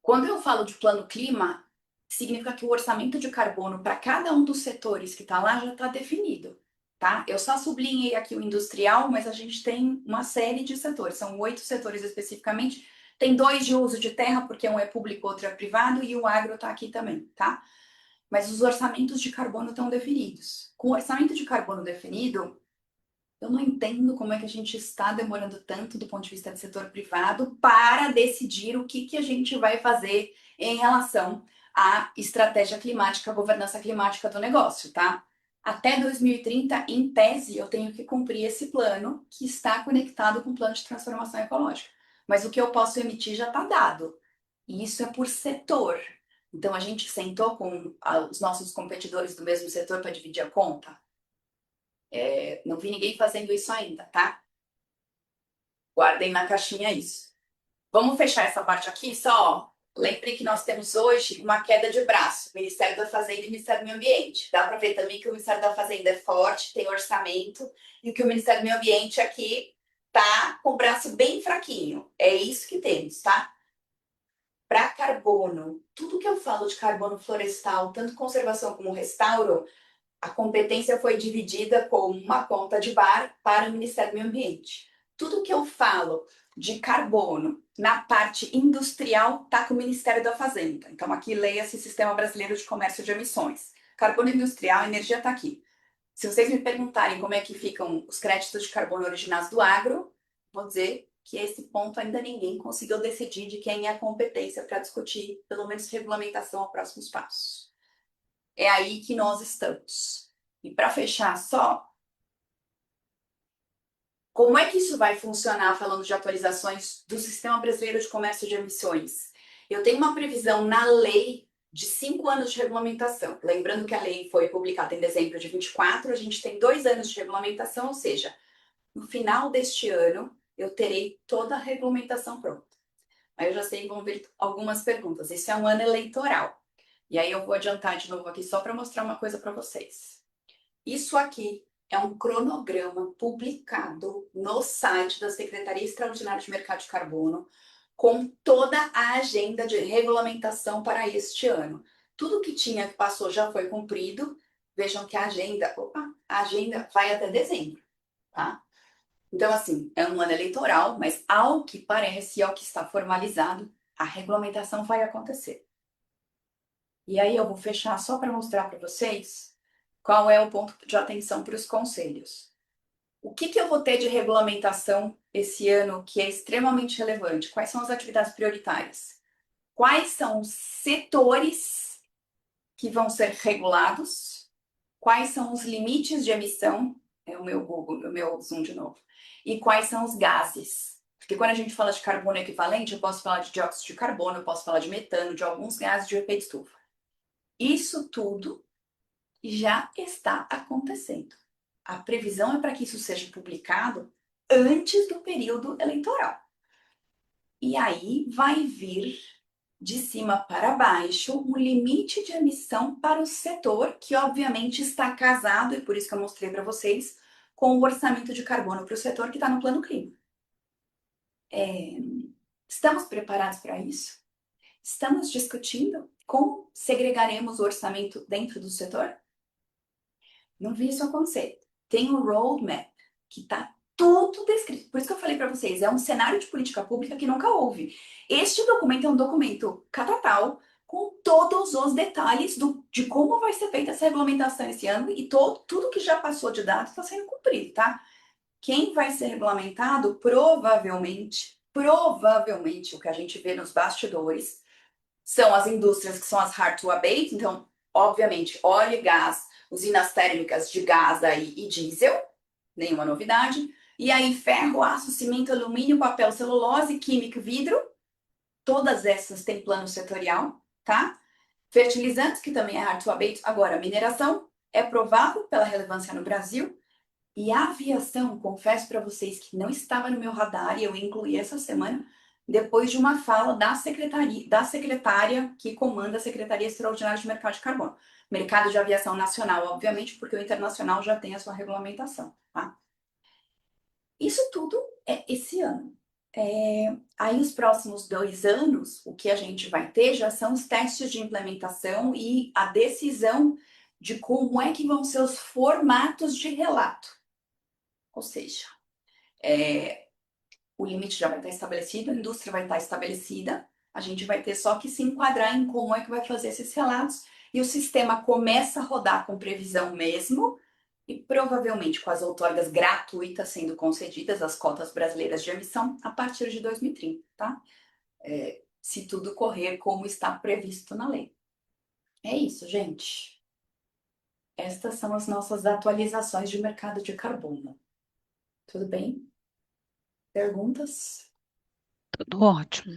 A: Quando eu falo de plano clima, significa que o orçamento de carbono para cada um dos setores que está lá já está definido, tá? Eu só sublinhei aqui o industrial, mas a gente tem uma série de setores, são 8 setores especificamente. Tem 2 de uso de terra, porque um é público, outro é privado, e o agro está aqui também, tá? Mas os orçamentos de carbono estão definidos. Com o orçamento de carbono definido, eu não entendo como é que a gente está demorando tanto do ponto de vista do setor privado para decidir o que a gente vai fazer em relação à estratégia climática, à governança climática do negócio, tá? Até 2030, em tese, eu tenho que cumprir esse plano que está conectado com o plano de transformação ecológica. Mas o que eu posso emitir já está dado. E isso é por setor. Então, a gente sentou com os nossos competidores do mesmo setor para dividir a conta? Não vi ninguém fazendo isso ainda, tá? Guardem na caixinha isso. Vamos fechar essa parte aqui só. Lembre que nós temos hoje uma queda de braço, Ministério da Fazenda e Ministério do Meio Ambiente. Dá para ver também que o Ministério da Fazenda é forte, tem orçamento, e que o Ministério do Meio Ambiente aqui tá com o braço bem fraquinho. É isso que temos, tá? Para carbono, tudo que eu falo de carbono florestal, tanto conservação como restauro, a competência foi dividida com uma conta de bar para o Ministério do Meio Ambiente. Tudo que eu falo de carbono na parte industrial está com o Ministério da Fazenda. Então, aqui leia-se Sistema Brasileiro de Comércio de Emissões. Carbono industrial, energia está aqui. Se vocês me perguntarem como é que ficam os créditos de carbono originados do agro, vou dizer que esse ponto ainda ninguém conseguiu decidir de quem é a competência para discutir, pelo menos, regulamentação a próximos passos. É aí que nós estamos. E para fechar só, como é que isso vai funcionar falando de atualizações do Sistema Brasileiro de Comércio de Emissões? Eu tenho uma previsão na lei de 5 anos de regulamentação. Lembrando que a lei foi publicada em dezembro de 24, a gente tem 2 anos de regulamentação, ou seja, no final deste ano eu terei toda a regulamentação pronta. Aí eu já sei que vão vir algumas perguntas. Esse é um ano eleitoral. E aí eu vou adiantar de novo aqui só para mostrar uma coisa para vocês. Isso aqui é um cronograma publicado no site da Secretaria Extraordinária de Mercado de Carbono, com toda a agenda de regulamentação para este ano. Tudo que tinha que passou já foi cumprido. Vejam que a agenda vai até dezembro, tá? Então, assim, é um ano eleitoral, mas ao que parece, ao que está formalizado, a regulamentação vai acontecer. E aí eu vou fechar só para mostrar para vocês qual é o ponto de atenção para os conselhos. O que eu vou ter de regulamentação esse ano que é extremamente relevante? Quais são as atividades prioritárias? Quais são os setores que vão ser regulados? Quais são os limites de emissão? É o meu Google, o meu Zoom de novo. E quais são os gases? Porque quando a gente fala de carbono equivalente, eu posso falar de dióxido de carbono, eu posso falar de metano, de alguns gases de efeito estufa. Isso tudo já está acontecendo. A previsão é para que isso seja publicado antes do período eleitoral. E aí vai vir de cima para baixo um limite de emissão para o setor que obviamente está casado, e por isso que eu mostrei para vocês, com o orçamento de carbono para o setor que está no Plano Clima. Estamos preparados para isso? Estamos discutindo como segregaremos o orçamento dentro do setor? Não vi isso acontecer. Tem um roadmap que está tudo descrito. Por isso que eu falei para vocês, é um cenário de política pública que nunca houve. Este documento é um documento catatal com todos os detalhes de como vai ser feita essa regulamentação esse ano e tudo que já passou de data está sendo cumprido, tá? Quem vai ser regulamentado, provavelmente, o que a gente vê nos bastidores, são as indústrias que são as hard to abate, então, obviamente, óleo e gás, usinas térmicas de gás aí e diesel, nenhuma novidade. E aí, ferro, aço, cimento, alumínio, papel, celulose, química, vidro, todas essas têm plano setorial, tá? Fertilizantes, que também é hard to abate. Agora, mineração é provável pela relevância no Brasil. E a aviação, confesso para vocês que não estava no meu radar e eu incluí essa semana, depois de uma fala da secretária que comanda a Secretaria Extraordinária de Mercado de Carbono. Mercado de aviação nacional, obviamente, porque o internacional já tem a sua regulamentação, tá? Isso tudo é esse ano. Aí, os próximos 2 anos, o que a gente vai ter já são os testes de implementação e a decisão de como é que vão ser os formatos de relato. Ou seja, o limite já vai estar estabelecido, a indústria vai estar estabelecida, a gente vai ter só que se enquadrar em como é que vai fazer esses relatos e o sistema começa a rodar com previsão mesmo e provavelmente com as outorgas gratuitas sendo concedidas, as cotas brasileiras de emissão, a partir de 2030, tá? Se tudo correr como está previsto na lei. É isso, gente. Estas são as nossas atualizações de mercado de carbono. Tudo bem? Perguntas?
C: Tudo ótimo.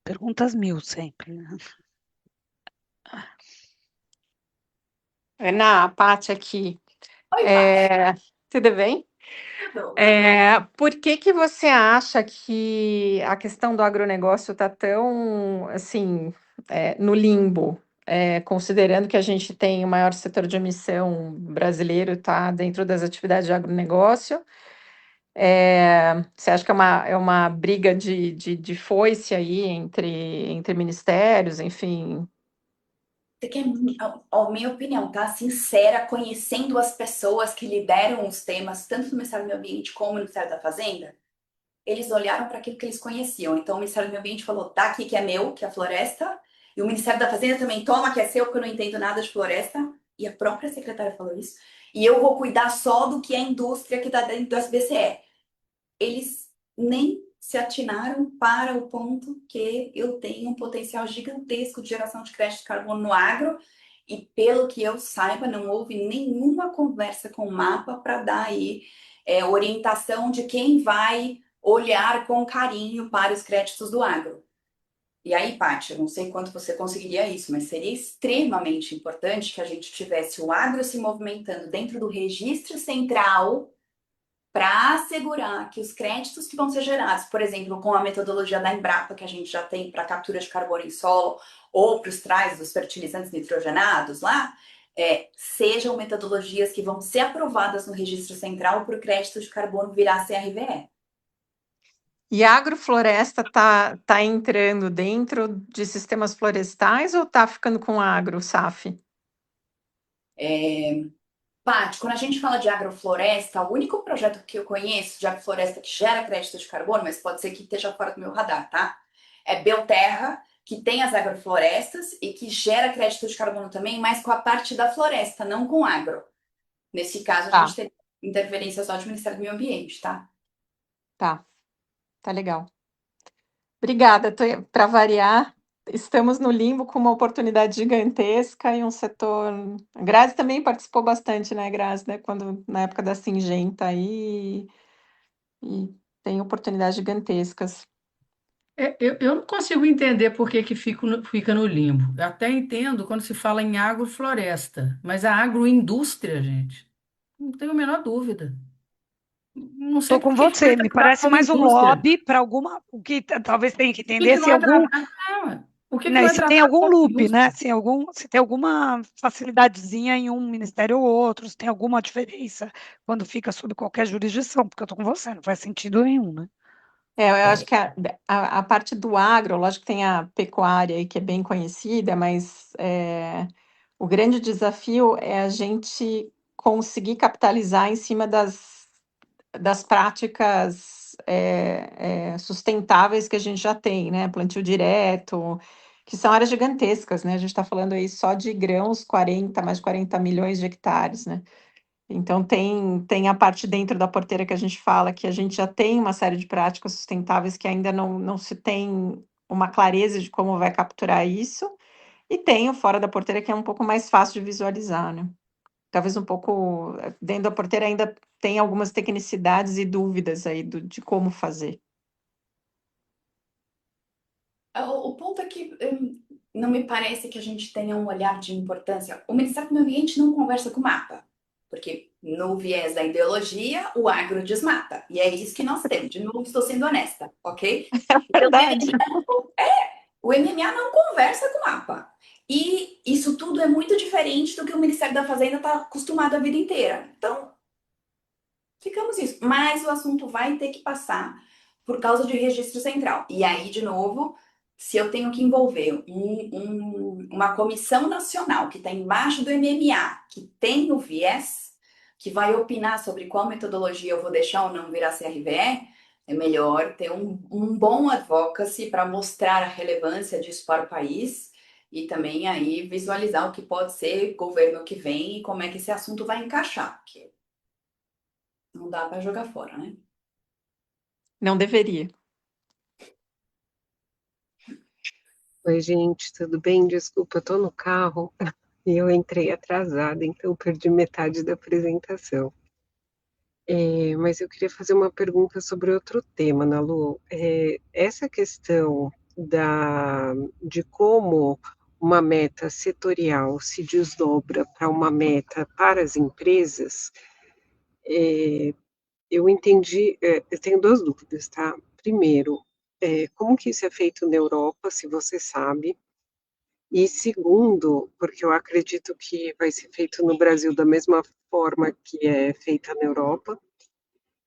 C: Perguntas mil sempre, né?
D: Ana, a Paty aqui.
A: Oi, Paty.
D: Tudo bem?
A: Tudo.
D: Por que que você acha que a questão do agronegócio está tão, assim, no limbo? Considerando que a gente tem o maior setor de emissão brasileiro, está dentro das atividades de agronegócio, você acha que é uma briga de foice aí entre ministérios, enfim?
A: Você quer a minha opinião, tá? Sincera, conhecendo as pessoas que lideram os temas, tanto no Ministério do Meio Ambiente como no Ministério da Fazenda, eles olharam para aquilo que eles conheciam. Então, o Ministério do Meio Ambiente falou, tá aqui que é meu, que é a floresta, e o Ministério da Fazenda também toma que é seu, porque eu não entendo nada de floresta, e a própria secretária falou isso, e eu vou cuidar só do que é a indústria que está dentro do SBCE. Eles nem se atinaram para o ponto que eu tenho um potencial gigantesco de geração de crédito de carbono no agro e, pelo que eu saiba, não houve nenhuma conversa com o MAPA para dar aí orientação de quem vai olhar com carinho para os créditos do agro. E aí, Paty, eu não sei quanto você conseguiria isso, mas seria extremamente importante que a gente tivesse o agro se movimentando dentro do registro central para assegurar que os créditos que vão ser gerados, por exemplo, com a metodologia da Embrapa, que a gente já tem para captura de carbono em solo, ou para os trás dos fertilizantes nitrogenados lá, sejam metodologias que vão ser aprovadas no registro central para o crédito de carbono virar CRVE.
D: E a agrofloresta tá entrando dentro de sistemas florestais ou tá ficando com agro, SAF?
A: Paty, quando a gente fala de agrofloresta, o único projeto que eu conheço de agrofloresta que gera crédito de carbono, mas pode ser que esteja fora do meu radar, tá? É Belterra, que tem as agroflorestas e que gera crédito de carbono também, mas com a parte da floresta, não com agro. Nesse caso, a
D: Tá,
A: gente tem interferência só do Ministério do Meio Ambiente, tá?
D: tá legal. Obrigada, para variar, estamos no limbo com uma oportunidade gigantesca e um setor. A Grazi também participou bastante, né, Grazi, né, quando, na época da Singenta aí, e tem oportunidades gigantescas.
E: Eu não consigo entender por que que fica no limbo. Eu até entendo quando se fala em agrofloresta, mas a agroindústria, gente, não tenho a menor dúvida. Não sei
C: Estou
E: por
C: com
E: que que foi
C: você, me
E: tratado
C: parece
E: como
C: mais um
E: indústria.
C: lobby para alguma. O que talvez tenha que
E: Por que que
C: entender
E: não
C: se
E: é
C: algum.
E: tratado? Por que que
C: Né,
E: não
C: e
E: é
C: se tem
E: tratado
C: algum
E: como
C: loop, né?
E: indústria?
C: Se tem alguma facilidadezinha em um ministério ou outro, se tem alguma diferença quando fica sob qualquer jurisdição, porque eu estou com você, não faz sentido nenhum, né?
D: Eu acho que a parte do agro, lógico que tem a pecuária aí que é bem conhecida, mas o grande desafio é a gente conseguir capitalizar em cima das práticas sustentáveis que a gente já tem, né? Plantio direto, que são áreas gigantescas, né? A gente está falando aí só de grãos, mais de 40 milhões de hectares, né? Então, tem a parte dentro da porteira que a gente fala que a gente já tem uma série de práticas sustentáveis que ainda não se tem uma clareza de como vai capturar isso, e tem o fora da porteira que é um pouco mais fácil de visualizar, né? Talvez um pouco dentro da porteira ainda tem algumas tecnicidades e dúvidas aí de como fazer.
A: O ponto é que não me parece que a gente tenha um olhar de importância. O Ministério do Meio Ambiente não conversa com o mapa, porque no viés da ideologia, o agro desmata. E é isso que nós temos. De novo, estou sendo honesta, ok?
C: É
A: Então,
C: verdade.
A: o MMA não conversa com o mapa. E isso tudo é muito diferente do que o Ministério da Fazenda está acostumado a vida inteira. Então, ficamos isso. Mas o assunto vai ter que passar por causa de registro central. E aí, de novo, se eu tenho que envolver uma comissão nacional que está embaixo do MMA, que tem o viés, que vai opinar sobre qual metodologia eu vou deixar ou não virar CRVE, é melhor ter um bom advocacy para mostrar a relevância disso para o país e também aí visualizar o que pode ser governo que vem e como é que esse assunto vai encaixar, porque não dá para jogar fora, né?
D: Não deveria.
F: Oi, gente, tudo bem? Desculpa, eu tô no carro e eu entrei atrasada, então eu perdi metade da apresentação. Mas eu queria fazer uma pergunta sobre outro tema, Nalu. Essa questão de como uma meta setorial se desdobra para uma meta para as empresas, eu entendi, eu tenho duas dúvidas, tá? Primeiro, como que isso é feito na Europa, se você sabe? E segundo, porque eu acredito que vai ser feito no Brasil da mesma forma que é feita na Europa.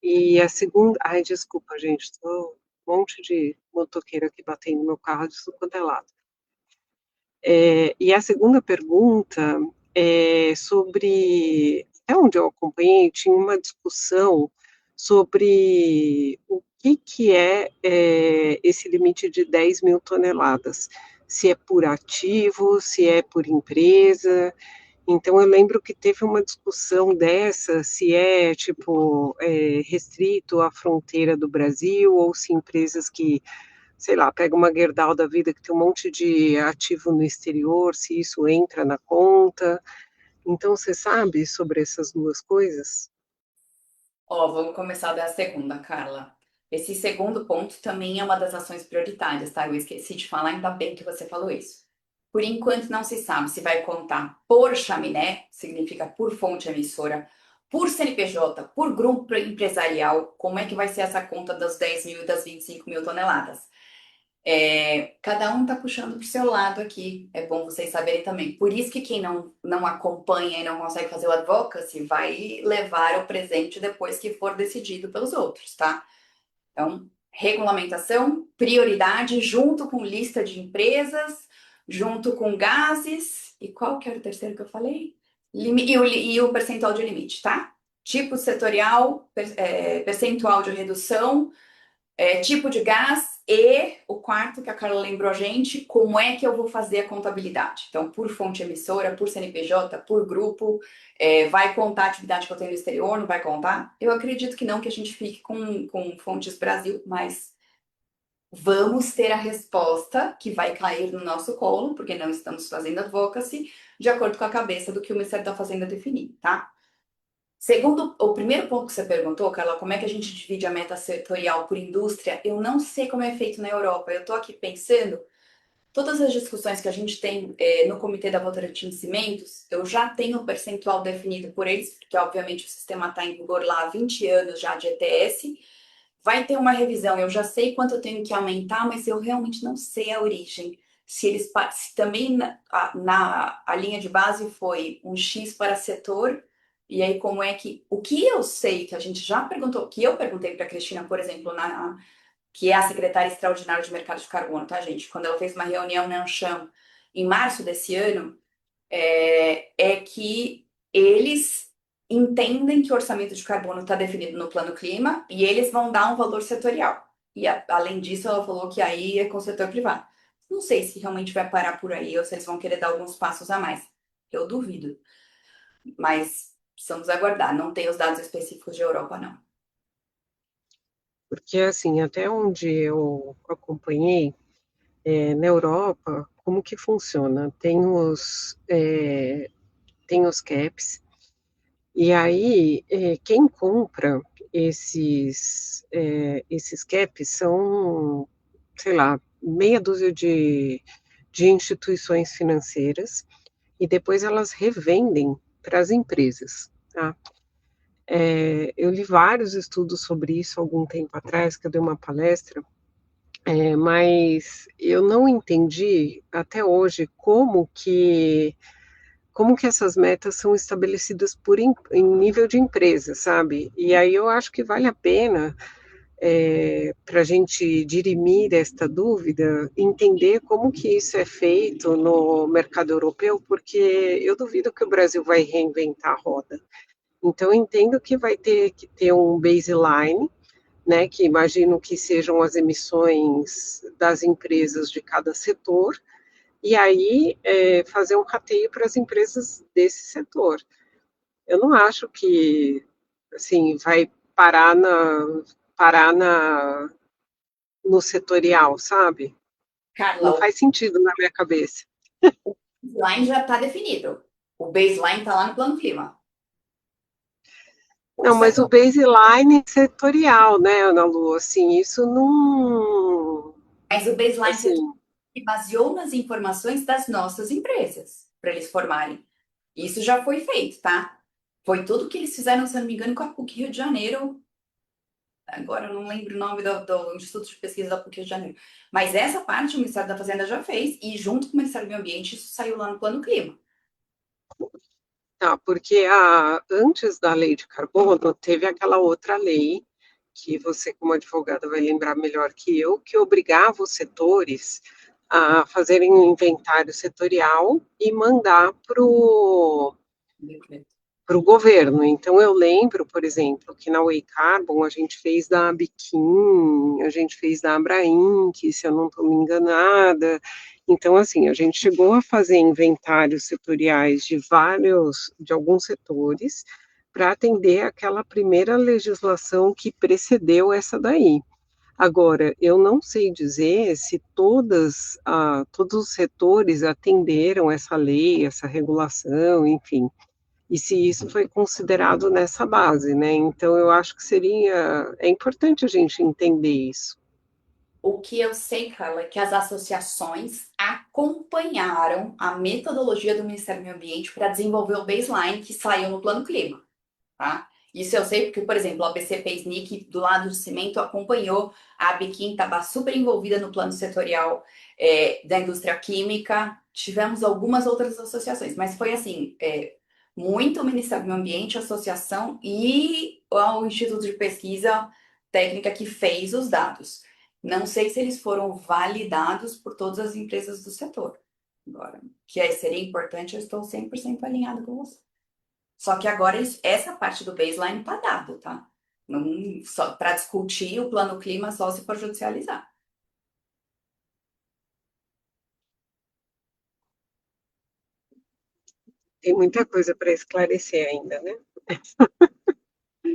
F: E a segunda, ai, desculpa, gente, tô um monte de motoqueiro aqui batendo no meu carro de tudo quanto é lado. E a segunda pergunta é sobre, até onde eu acompanhei, tinha uma discussão sobre o que é esse limite de 10 mil toneladas, se é por ativo, se é por empresa. Então, eu lembro que teve uma discussão dessa, se é, tipo, restrito à fronteira do Brasil, ou se empresas que, sei lá, pega uma Gerdau da vida que tem um monte de ativo no exterior, se isso entra na conta. Então, você sabe sobre essas duas coisas?
A: Ó, vamos começar da segunda, Carla. Esse segundo ponto também é uma das ações prioritárias, tá? Eu esqueci de falar, ainda bem que você falou isso. Por enquanto não se sabe se vai contar por chaminé, significa por fonte emissora, por CNPJ, por grupo empresarial, como é que vai ser essa conta das 10 mil e das 25 mil toneladas. Cada um tá puxando pro seu lado aqui, é bom vocês saberem também. Por isso que quem não acompanha e não consegue fazer o advocacy vai levar o presente depois que for decidido pelos outros, tá? Então, regulamentação, prioridade, junto com lista de empresas, junto com gases, e qual que era o terceiro que eu falei? E o percentual de limite, tá? Tipo setorial, percentual de redução, tipo de gás e o quarto que a Carla lembrou a gente, como é que eu vou fazer a contabilidade. Então, por fonte emissora, por CNPJ, por grupo, vai contar a atividade que eu tenho no exterior, não vai contar? Eu acredito que não, que a gente fique com fontes Brasil, mas vamos ter a resposta que vai cair no nosso colo, porque não estamos fazendo advocacy, de acordo com a cabeça do que o Ministério da Fazenda definir, tá? Segundo, o primeiro ponto que você perguntou, Carla, como é que a gente divide a meta setorial por indústria? Eu não sei como é feito na Europa. Eu estou aqui pensando, todas as discussões que a gente tem no Comitê da Votorantim de Cimentos, eu já tenho o percentual definido por eles, porque obviamente o sistema está em vigor lá há 20 anos já de ETS. Vai ter uma revisão, eu já sei quanto eu tenho que aumentar, mas eu realmente não sei a origem. Se também a linha de base foi um X para setor, e aí como é que. O que eu sei, que a gente já perguntou, que eu perguntei para a Cristina, por exemplo, que é a secretária extraordinária de mercado de carbono, tá, gente? Quando ela fez uma reunião na Ancham em março desse ano, é que eles entendem entendem que o orçamento de carbono está definido no Plano Clima e eles vão dar um valor setorial. E além disso, ela falou que aí é com o setor privado. Não sei se realmente vai parar por aí ou se eles vão querer dar alguns passos a mais. Eu duvido. Mas precisamos aguardar. Não tem os dados específicos de Europa, não.
F: Porque, assim, até onde eu acompanhei, na Europa, como que funciona? Tem os caps, e aí quem compra esses caps são, sei lá, meia dúzia de instituições financeiras, e depois elas revendem para as empresas, tá? Eu li vários estudos sobre isso algum tempo atrás, que eu dei uma palestra, mas eu não entendi até hoje como que essas metas são estabelecidas em nível de empresa, sabe? E aí eu acho que vale a pena, para a gente dirimir esta dúvida, entender como que isso é feito no mercado europeu, porque eu duvido que o Brasil vai reinventar a roda. Então, eu entendo que vai ter que ter um baseline, né, que imagino que sejam as emissões das empresas de cada setor, e aí fazer um rateio para as empresas desse setor. Eu não acho que, assim, vai parar no setorial, sabe? Não
A: Carla, o
F: faz sentido na minha cabeça.
A: baseline já está definido. O baseline está lá no Plano Clima. O
F: Não, mas o
A: setor.
F: baseline setorial, né, Ana Lu, assim, isso não,
A: Mas o baseline setorial
F: assim,
A: se baseou nas informações das nossas empresas, para eles formarem. Isso já foi feito, tá? Foi tudo que eles fizeram, se eu não me engano, com a PUC Rio de Janeiro. Agora eu não lembro o nome do Instituto de Pesquisa da PUC Rio de Janeiro. Mas essa parte o Ministério da Fazenda já fez, e junto com o Ministério do Meio Ambiente, isso saiu lá no Plano Clima.
F: tá, porque antes da lei de carbono, teve aquela outra lei, que você, como advogada, vai lembrar melhor que eu, que obrigava os setores a fazerem um inventário setorial e mandar para o governo. Então, eu lembro, por exemplo, que na Way Carbon a gente fez da Biquim, a gente fez da Abrainc, se eu não estou me enganada. Então, assim, a gente chegou a fazer inventários setoriais de alguns setores, para atender aquela primeira legislação que precedeu essa daí. Agora, eu não sei dizer se todos os setores atenderam essa lei, essa regulação, enfim, e se isso foi considerado nessa base, né? Então, eu acho que é importante a gente entender isso.
A: O que eu sei, Carla, é que as associações acompanharam a metodologia do Ministério do Meio Ambiente para desenvolver o baseline que saiu no Plano Clima, tá? Isso eu sei porque, por exemplo, a ABC fez NIC do lado do cimento, acompanhou, a Biquim estava super envolvida no plano setorial da indústria química, tivemos algumas outras associações, mas foi assim, muito o Ministério do Meio Ambiente, a associação e o Instituto de Pesquisa Técnica que fez os dados. Não sei se eles foram validados por todas as empresas do setor. Agora, seria importante, eu estou 100% alinhada com você. Só que agora essa parte do baseline está dado, tá? Só para discutir o plano clima só se for judicializar.
F: Tem muita coisa para esclarecer ainda, né?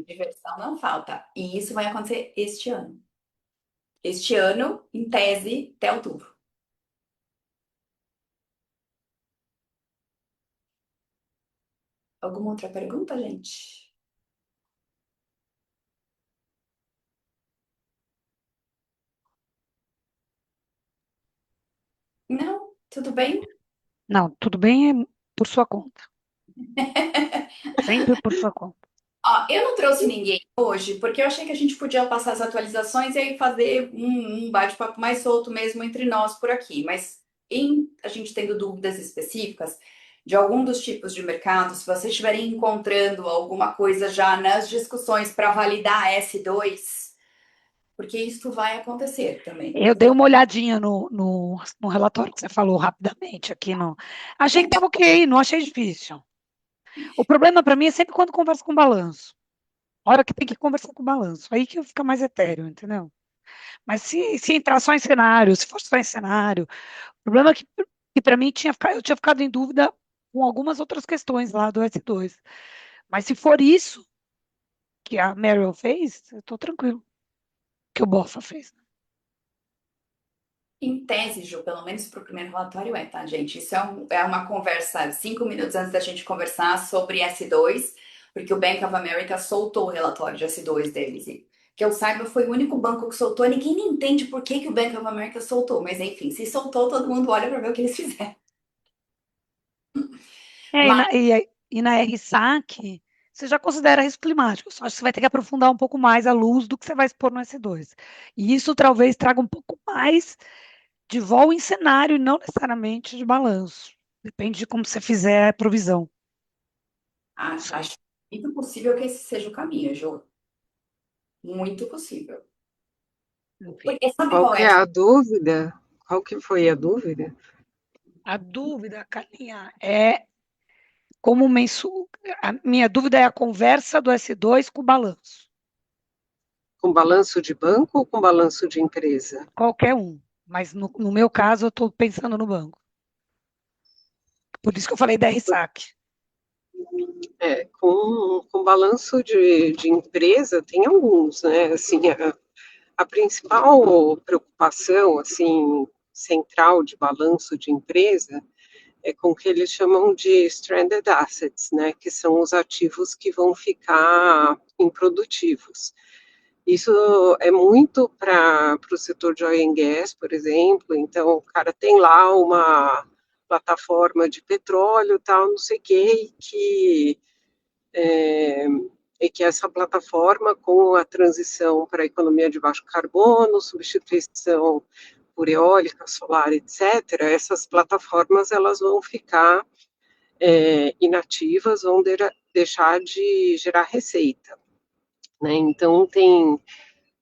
A: Diversão não falta. E isso vai acontecer este ano. Este ano, em tese, até outubro. Alguma outra pergunta, gente? Não? Tudo bem?
C: Não, tudo bem, é por sua conta. Sempre por sua conta.
A: Ó, eu não trouxe ninguém hoje, porque eu achei que a gente podia passar as atualizações e aí fazer um bate-papo mais solto mesmo entre nós por aqui. Mas a gente tendo dúvidas específicas de algum dos tipos de mercado, se vocês estiverem encontrando alguma coisa já nas discussões para validar a S2, porque isso vai acontecer também.
C: Eu dei uma olhadinha no relatório que você falou rapidamente aqui no. Achei que estava ok, não achei difícil. O problema para mim é sempre quando conversa com balanço. A hora que tem que conversar com balanço. Aí que fica mais etéreo, entendeu? Mas se entrar só em cenário, se for só em cenário, o problema é que para mim eu tinha ficado em dúvida com algumas outras questões lá do S2. Mas se for isso que a Meryl fez, eu tô tranquilo. Que o Boffa fez.
A: Em tese, Ju, pelo menos para o primeiro relatório tá, gente? Isso é uma conversa, 5 minutos antes da gente conversar sobre S2, porque o Bank of America soltou o relatório de S2 deles. E, que eu saiba, foi o único banco que soltou. Ninguém nem entende por que o Bank of America soltou, mas enfim, se soltou, todo mundo olha para ver o que eles fizeram.
C: É,
A: Mas,
C: e na RSAC, você já considera risco climático, só acho que você vai ter que aprofundar um pouco mais a luz do que você vai expor no S2. E isso talvez traga um pouco mais de vol em cenário e não necessariamente de balanço. Depende de como você fizer a provisão.
A: acho muito possível que esse seja o caminho, Ju. Muito possível.
C: Enfim.
A: Porque sabe
F: Qual
A: qual
F: que
A: é
F: é a dúvida? Qual que foi a dúvida?
C: A dúvida, Carlinha, é como mensurar. A minha dúvida é a conversa do S2 com o balanço.
F: Com balanço de banco ou com balanço de empresa?
C: Qualquer um. Mas no meu caso, eu estou pensando no banco. Por isso que eu falei da RSAC.
F: Com balanço de empresa tem alguns, né? Assim, a principal preocupação, assim, central de balanço de empresa é com o que eles chamam de stranded assets, né? Que são os ativos que vão ficar improdutivos. Isso é muito para o setor de oil and gas, por exemplo. Então, o cara tem lá uma plataforma de petróleo, tal, não sei o quê, e que essa plataforma, com a transição para a economia de baixo carbono, substituição por eólica, solar, etc., essas plataformas elas vão ficar inativas, vão deixar de gerar receita. Né? Então, tem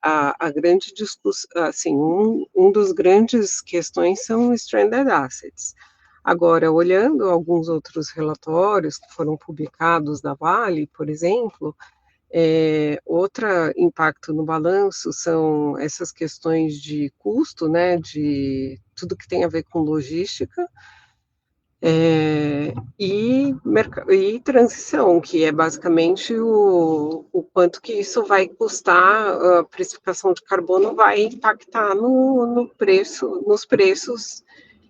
F: a grande discussão, assim, um dos grandes questões são stranded assets. Agora, olhando alguns outros relatórios que foram publicados da Vale, por exemplo, outro impacto no balanço são essas questões de custo, né, de tudo que tem a ver com logística, e transição, que é basicamente o quanto que isso vai custar, a precificação de carbono vai impactar no preço, nos preços,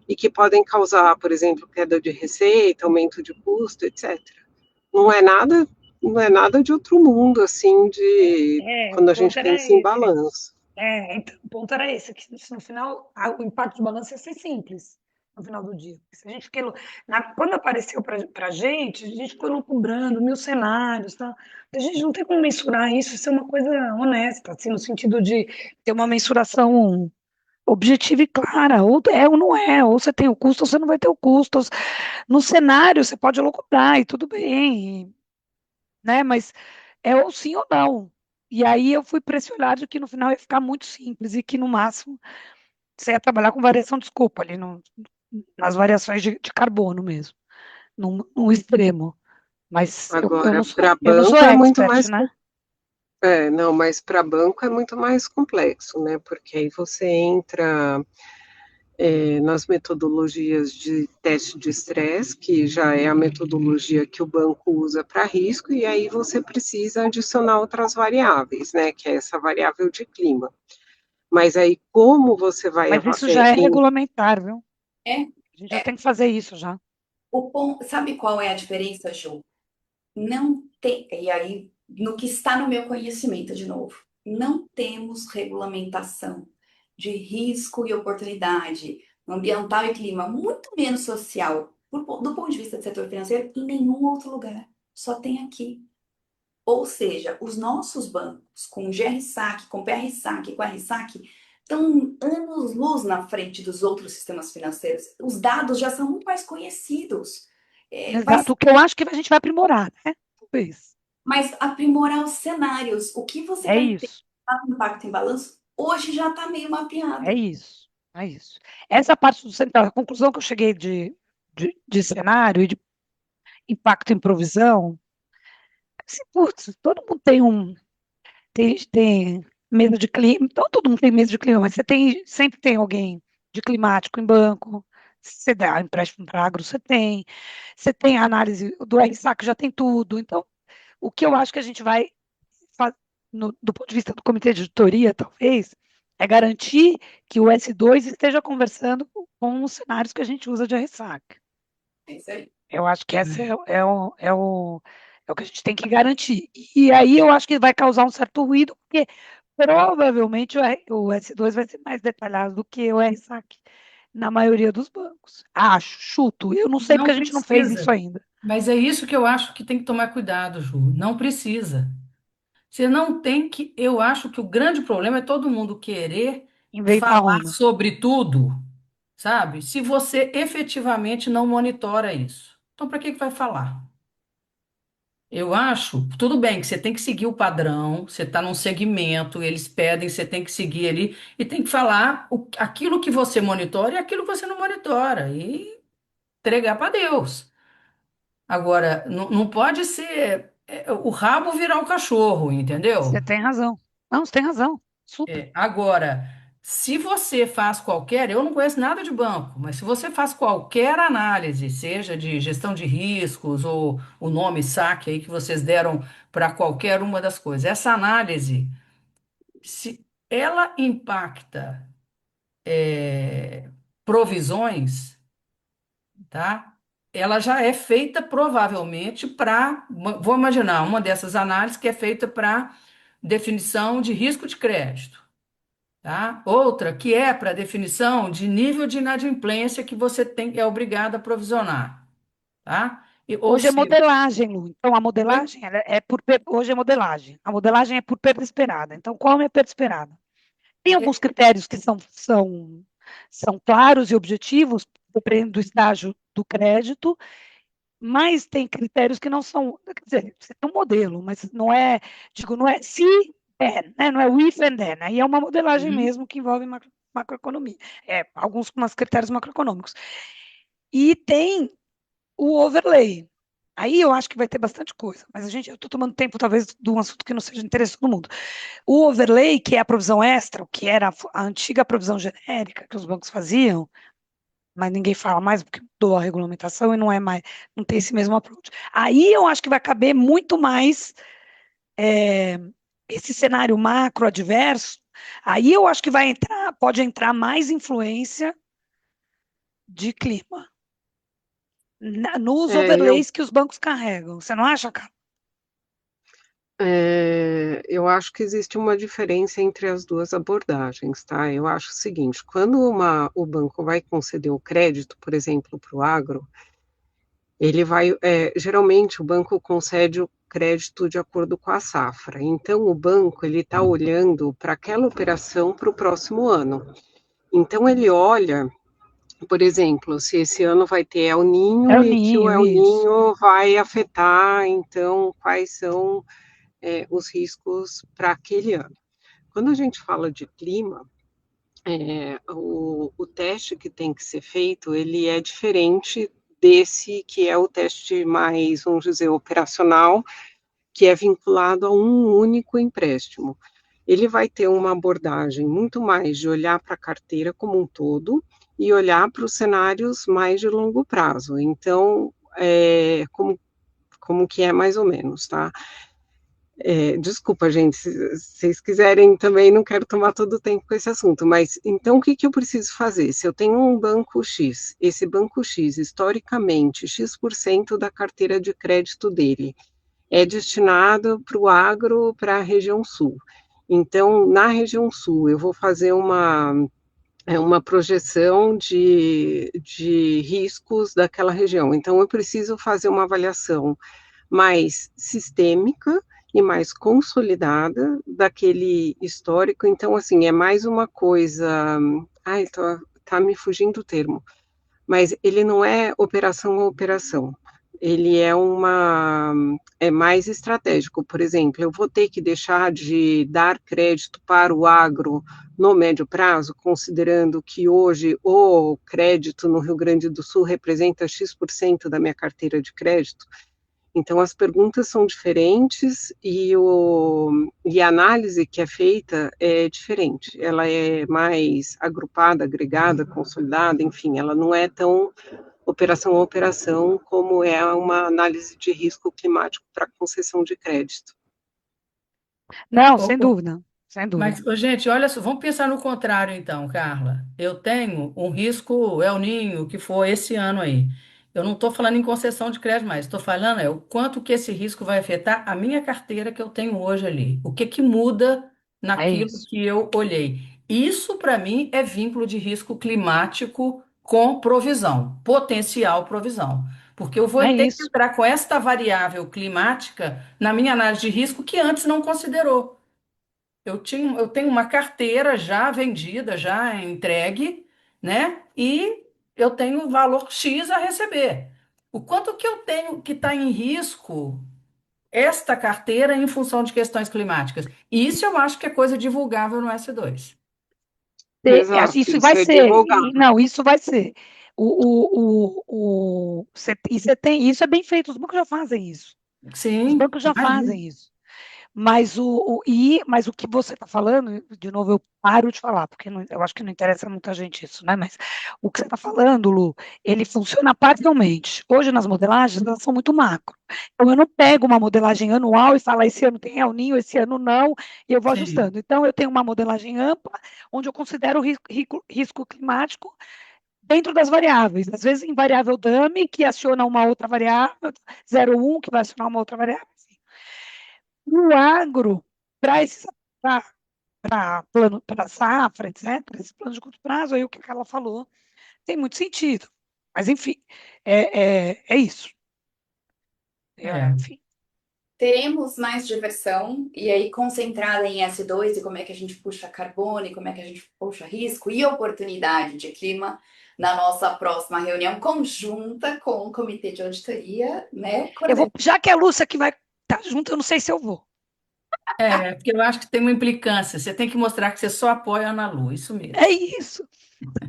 F: e que podem causar, por exemplo, queda de receita, aumento de custo, etc. Não é nada, não é nada de outro mundo, assim, de
C: O
F: quando a
C: ponto
F: gente
C: era
F: pensa em
C: esse.
F: balanço.
C: Então, o ponto era esse, que no final o impacto do balanço ia ser simples no final do dia. Se a gente quando apareceu para a gente ficou elucubrando 1000 cenários, tá? A gente não tem como mensurar isso, isso é uma coisa honesta, assim, no sentido de ter uma mensuração objetiva e clara, ou é ou não é, ou você tem o custo ou você não vai ter o custo. No cenário você pode lucrar e tudo bem, né? Mas é ou sim ou não. E aí eu fui para esse olhar de que no final ia ficar muito simples e que no máximo você ia trabalhar com variação de escopo ali nas variações de carbono mesmo, no extremo. Mas
F: Agora, para
C: eu não sou
F: banco é muito
C: expert,
F: mais
C: né?
F: não, mas para banco é muito mais complexo, né? Porque aí você entra nas metodologias de teste de estresse, que já é a metodologia que o banco usa para risco, e aí você precisa adicionar outras variáveis, né? Que é essa variável de clima. Mas aí como você vai
C: Mas isso já é regulamentar, viu?
A: é,
C: A gente já tem que fazer isso já.
A: o ponto, sabe qual é a diferença, Ju? Não tem, e aí, no que está no meu conhecimento, de novo, não temos regulamentação de risco e oportunidade ambiental e clima, muito menos social, do ponto de vista do setor financeiro, em nenhum outro lugar. Só tem aqui. Ou seja, os nossos bancos, com GR-SAC, com PR-SAC, com R-SAC, estão anos-luz na frente dos outros sistemas financeiros. Os dados já são muito mais conhecidos. Vai
C: Exato. O que eu acho que a gente vai aprimorar, né? Talvez.
A: Mas aprimorar os cenários, o que você
C: É
A: vai ter
C: isso.
A: de impacto em balanço, hoje já está meio
C: É
A: mapeado.
C: isso. É isso. Essa parte do central, a conclusão que eu cheguei de cenário impacto em provisão, assim, putz, todo mundo tem mesa de clima, então todo mundo tem mesa de clima, mas sempre tem alguém de climático em banco, você dá empréstimo para agro, você tem a análise do RSAC, já tem tudo. Então, o que eu acho que a gente vai fazer, do ponto de vista do comitê de auditoria, talvez, é garantir que o S2 esteja conversando com os cenários que a gente usa de RSAC.
A: É isso aí.
C: Eu acho que esse é o que a gente tem que garantir. E aí eu acho que vai causar um certo ruído, porque provavelmente o S2 vai ser mais detalhado do que o RSAC na maioria dos bancos. Acho, chuto. Eu não sei porque
E: Não
C: a gente não fez isso
E: precisa.
C: ainda.
E: Mas é isso que eu acho que tem que tomar cuidado, Ju. Não precisa. Você não tem que. Eu acho que o grande problema é todo mundo querer
C: Inventar
E: falar
C: onda.
E: sobre tudo, sabe? Se você efetivamente não monitora isso. Então, para que que vai falar? Eu acho, tudo bem que você tem que seguir o padrão, você está num segmento, eles pedem, você tem que seguir ali e tem que falar aquilo que você monitora e aquilo que você não monitora e entregar para Deus. Agora, não pode ser o rabo virar o cachorro, entendeu?
C: Você tem razão. Não, você tem razão. Super.
E: Agora, se você faz qualquer, eu não conheço nada de banco, mas se você faz qualquer análise, seja de gestão de riscos ou o nome saque aí que vocês deram para qualquer uma das coisas, essa análise, se ela impacta provisões, tá? Ela já é feita provavelmente para, vou imaginar, uma dessas análises que é feita para definição de risco de crédito. Tá? Outra que é para definição de nível de inadimplência que você é obrigado a provisionar, tá? Ou
C: Hoje é
E: seja,
C: modelagem, Lu. Então, a
E: oi?
C: modelagem hoje é modelagem. A modelagem é por perda esperada. Então, qual é a perda esperada? Tem alguns critérios que são claros e objetivos, dependendo do estágio do crédito, mas tem critérios que não são. Quer dizer, você tem um modelo, mas não é se, then, né? Não é o if and then. Aí é uma modelagem
E: Uhum.
C: mesmo que envolve macroeconomia. Alguns com umas critérios macroeconômicos. E tem o overlay. Aí eu acho que vai ter bastante coisa, mas eu estou tomando tempo, talvez, de um assunto que não seja de interesse de todo mundo. O overlay, que é a provisão extra, que era a antiga provisão genérica que os bancos faziam, mas ninguém fala mais porque mudou a regulamentação e não é mais, não tem esse mesmo approach. Aí eu acho que vai caber muito mais é, esse cenário macro adverso. Aí eu acho que pode entrar mais influência de clima nos
F: É, eu,
C: overlays que os bancos carregam. Você não acha, Carla?
F: eu acho que existe uma diferença entre as duas abordagens, tá? Eu acho o seguinte, quando o banco vai conceder o crédito, por exemplo, para o agro, ele vai, geralmente o banco concede o crédito de acordo com a safra. Então, o banco ele está olhando para aquela operação para o próximo ano. Então, ele olha, por exemplo, se esse ano vai ter El
C: É
F: Ninho
C: o
F: e que o
C: ninho,
F: El
C: isso.
F: Ninho vai afetar, então, quais são, os riscos para aquele ano. Quando a gente fala de clima, o teste que tem que ser feito, ele é diferente desse que é o teste mais, vamos dizer, operacional, que é vinculado a um único empréstimo. Ele vai ter uma abordagem muito mais de olhar para a carteira como um todo e olhar para os cenários mais de longo prazo. Então, como que é mais ou menos, tá? Desculpa, gente, se vocês quiserem também, não quero tomar todo o tempo com esse assunto, mas então o que que eu preciso fazer? Se eu tenho um banco X, esse banco X, historicamente, X% da carteira de crédito dele é destinado para o agro, para a região sul. Então, na região sul, eu vou fazer uma projeção de riscos daquela região. Então, eu preciso fazer uma avaliação mais sistêmica e mais consolidada daquele histórico. Então, assim, é mais uma coisa. Ai, tá me fugindo o termo, mas ele não é operação a operação. ele é mais estratégico. Por exemplo, eu vou ter que deixar de dar crédito para o agro no médio prazo, considerando que hoje o crédito no Rio Grande do Sul representa X% da minha carteira de crédito. Então, as perguntas são diferentes e a análise que é feita é diferente. Ela é mais agrupada, agregada, consolidada, enfim, ela não é tão operação a operação como é uma análise de risco climático para concessão de crédito.
C: Não,
E: Ô,
C: sem
E: ô,
C: dúvida, sem dúvida.
E: Mas, ô, gente, olha só, vamos pensar no contrário então, Carla. Eu tenho um risco El Ninho que foi esse ano aí. Eu não estou falando em concessão de crédito mais, estou falando o quanto que esse risco vai afetar a minha carteira que eu tenho hoje ali. O que que muda
C: É
E: naquilo
C: isso.
E: que eu olhei? Isso, para mim, é vínculo de risco climático com provisão, potencial provisão. Porque eu vou
C: É
E: ter que
C: isso.
E: entrar com esta variável climática na minha análise de risco que antes não considerou. Eu tenho uma carteira já vendida, já entregue, né? E eu tenho valor X a receber. O quanto que eu tenho que está em risco esta carteira em função de questões climáticas? Isso eu acho que é coisa divulgável no S2.
F: Exato,
C: Isso vai
F: isso é
C: ser.
F: divulgado.
C: Não, isso vai ser. E você tem, isso é bem feito, os bancos já fazem isso. Os
E: Sim,
C: bancos já
E: imagino.
C: fazem isso. Mas o que você está falando, de novo, eu paro de falar, porque eu acho que não interessa muita gente isso, né? Mas o que você está falando, Lu, ele funciona parcialmente. Hoje, nas modelagens, elas são muito macro. Então, eu não pego uma modelagem anual e falo, esse ano tem El Ninho, esse ano não, e eu vou
E: Sim,
C: ajustando. Então, eu tenho uma modelagem ampla, onde eu considero o risco climático dentro das variáveis. Às vezes, em variável dummy, que aciona uma outra variável, 0,1, que vai acionar uma outra variável. No agro, para plano, para safra, etc., esse plano de curto prazo, aí o que a Carla falou, tem muito sentido. Mas, enfim, é isso.
E: é,
C: Enfim,
A: Teremos mais diversão, e aí concentrada em S2 e como é que a gente puxa carbono, e como é que a gente puxa risco e oportunidade de clima na nossa próxima reunião conjunta com o Comitê de Auditoria, né?
C: já que a Lúcia que vai estar junto, eu não sei se eu vou.
E: porque eu acho que tem uma implicância. Você tem que mostrar que você só apoia a Ana Lu, isso
C: É
E: mesmo.
C: isso.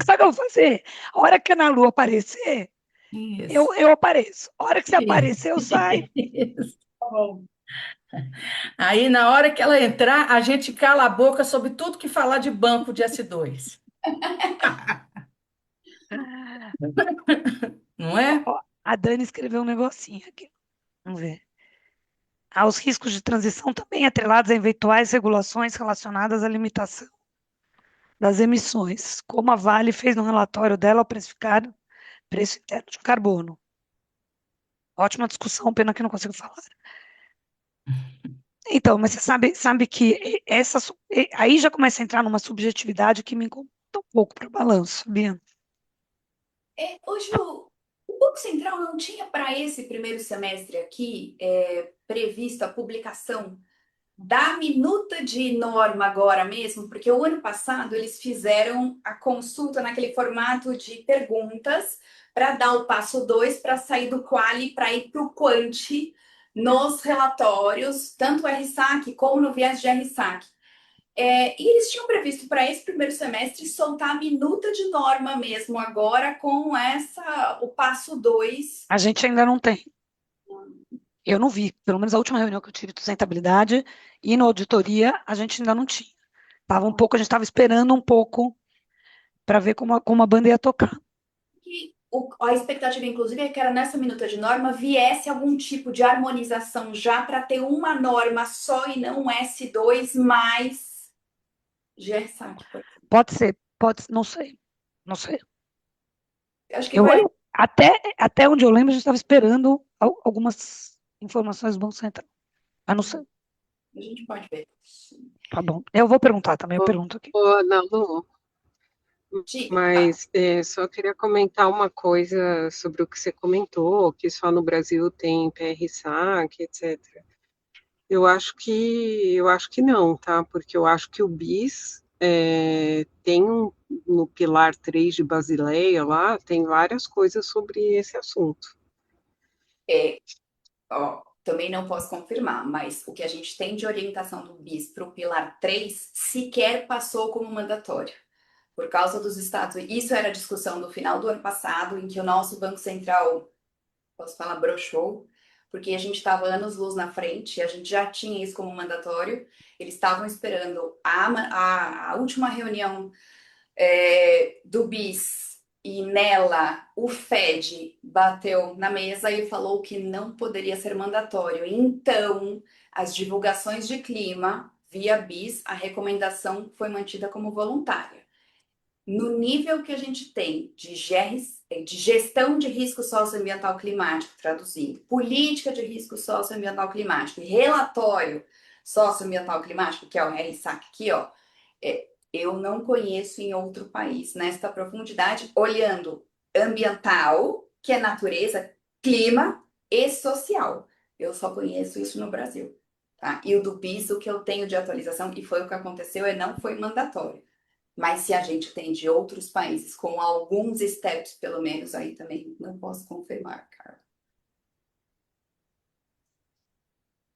C: Sabe o que eu vou fazer? A hora que a Ana Lu aparecer,
E: Isso.
C: eu apareço. A hora que você aparecer, eu saio.
E: Isso. Aí, na hora que ela entrar, a gente cala a boca sobre tudo que falar de banco de S2. Não
C: Ó,
E: é?
C: ó, a Dani escreveu um negocinho aqui. Vamos ver. Aos riscos de transição também atrelados a eventuais regulações relacionadas à limitação das emissões, como a Vale fez no relatório dela ao precificar preço interno de carbono. Ótima discussão, pena que não consigo falar. Então, mas você sabe que aí já começa a entrar numa subjetividade que me incomoda um pouco para o balanço, sabia?
A: Hoje o Banco Central não tinha para esse primeiro semestre aqui previsto a publicação da minuta de norma agora mesmo, porque o ano passado eles fizeram a consulta naquele formato de perguntas para dar o passo 2 para sair do quali para ir para o quanti nos relatórios, tanto o RSAC como no viés de RSAC. E eles tinham previsto para esse primeiro semestre soltar a minuta de norma mesmo agora com o passo 2.
C: A gente ainda não tem. Eu não vi, pelo menos a última reunião que eu tive de sustentabilidade e na auditoria, a gente ainda não tinha. A gente estava esperando um pouco para ver como a banda ia tocar.
A: Que a expectativa, inclusive, é que era nessa minuta de norma viesse algum tipo de harmonização já para ter uma norma só e não um S2 mais GERSAC.
C: Não sei, não sei.
A: Acho que
C: Eu,
A: vai.
C: até onde eu lembro, a gente estava esperando algumas informações do Banco Central. Ah, não sei.
A: A gente pode ver.
C: Tá bom. Eu vou perguntar também, eu pergunto aqui.
F: Não, mas só queria comentar uma coisa sobre o que você comentou, que só no Brasil tem PRSAC, etc. Eu acho que não, tá? Porque eu acho que o BIS tem no Pilar 3 de Basileia lá, tem várias coisas sobre esse assunto.
A: Ó, também não posso confirmar, mas o que a gente tem de orientação do BIS para o Pilar 3 sequer passou como mandatório. Por causa dos Estados Unidos, isso era a discussão do final do ano passado, em que o nosso Banco Central, posso falar, broxou, porque a gente estava anos-luz na frente, a gente já tinha isso como mandatório, eles estavam esperando a última reunião do BIS e nela o Fed bateu na mesa e falou que não poderia ser mandatório. Então, as divulgações de clima via BIS, a recomendação foi mantida como voluntária. No nível que a gente tem de gestão de risco socioambiental climático, traduzindo, política de risco socioambiental climático e relatório socioambiental climático, que é o RSAC aqui, ó, eu não conheço em outro país nesta profundidade, olhando ambiental, que é natureza, clima e social. Eu só conheço isso no Brasil. Tá? E o do BIS, o que eu tenho de atualização, e foi o que aconteceu, não foi mandatório. Mas se a gente tem de outros países, com alguns steps, pelo menos, aí também não posso confirmar, Carla.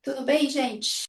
A: Tudo bem, gente?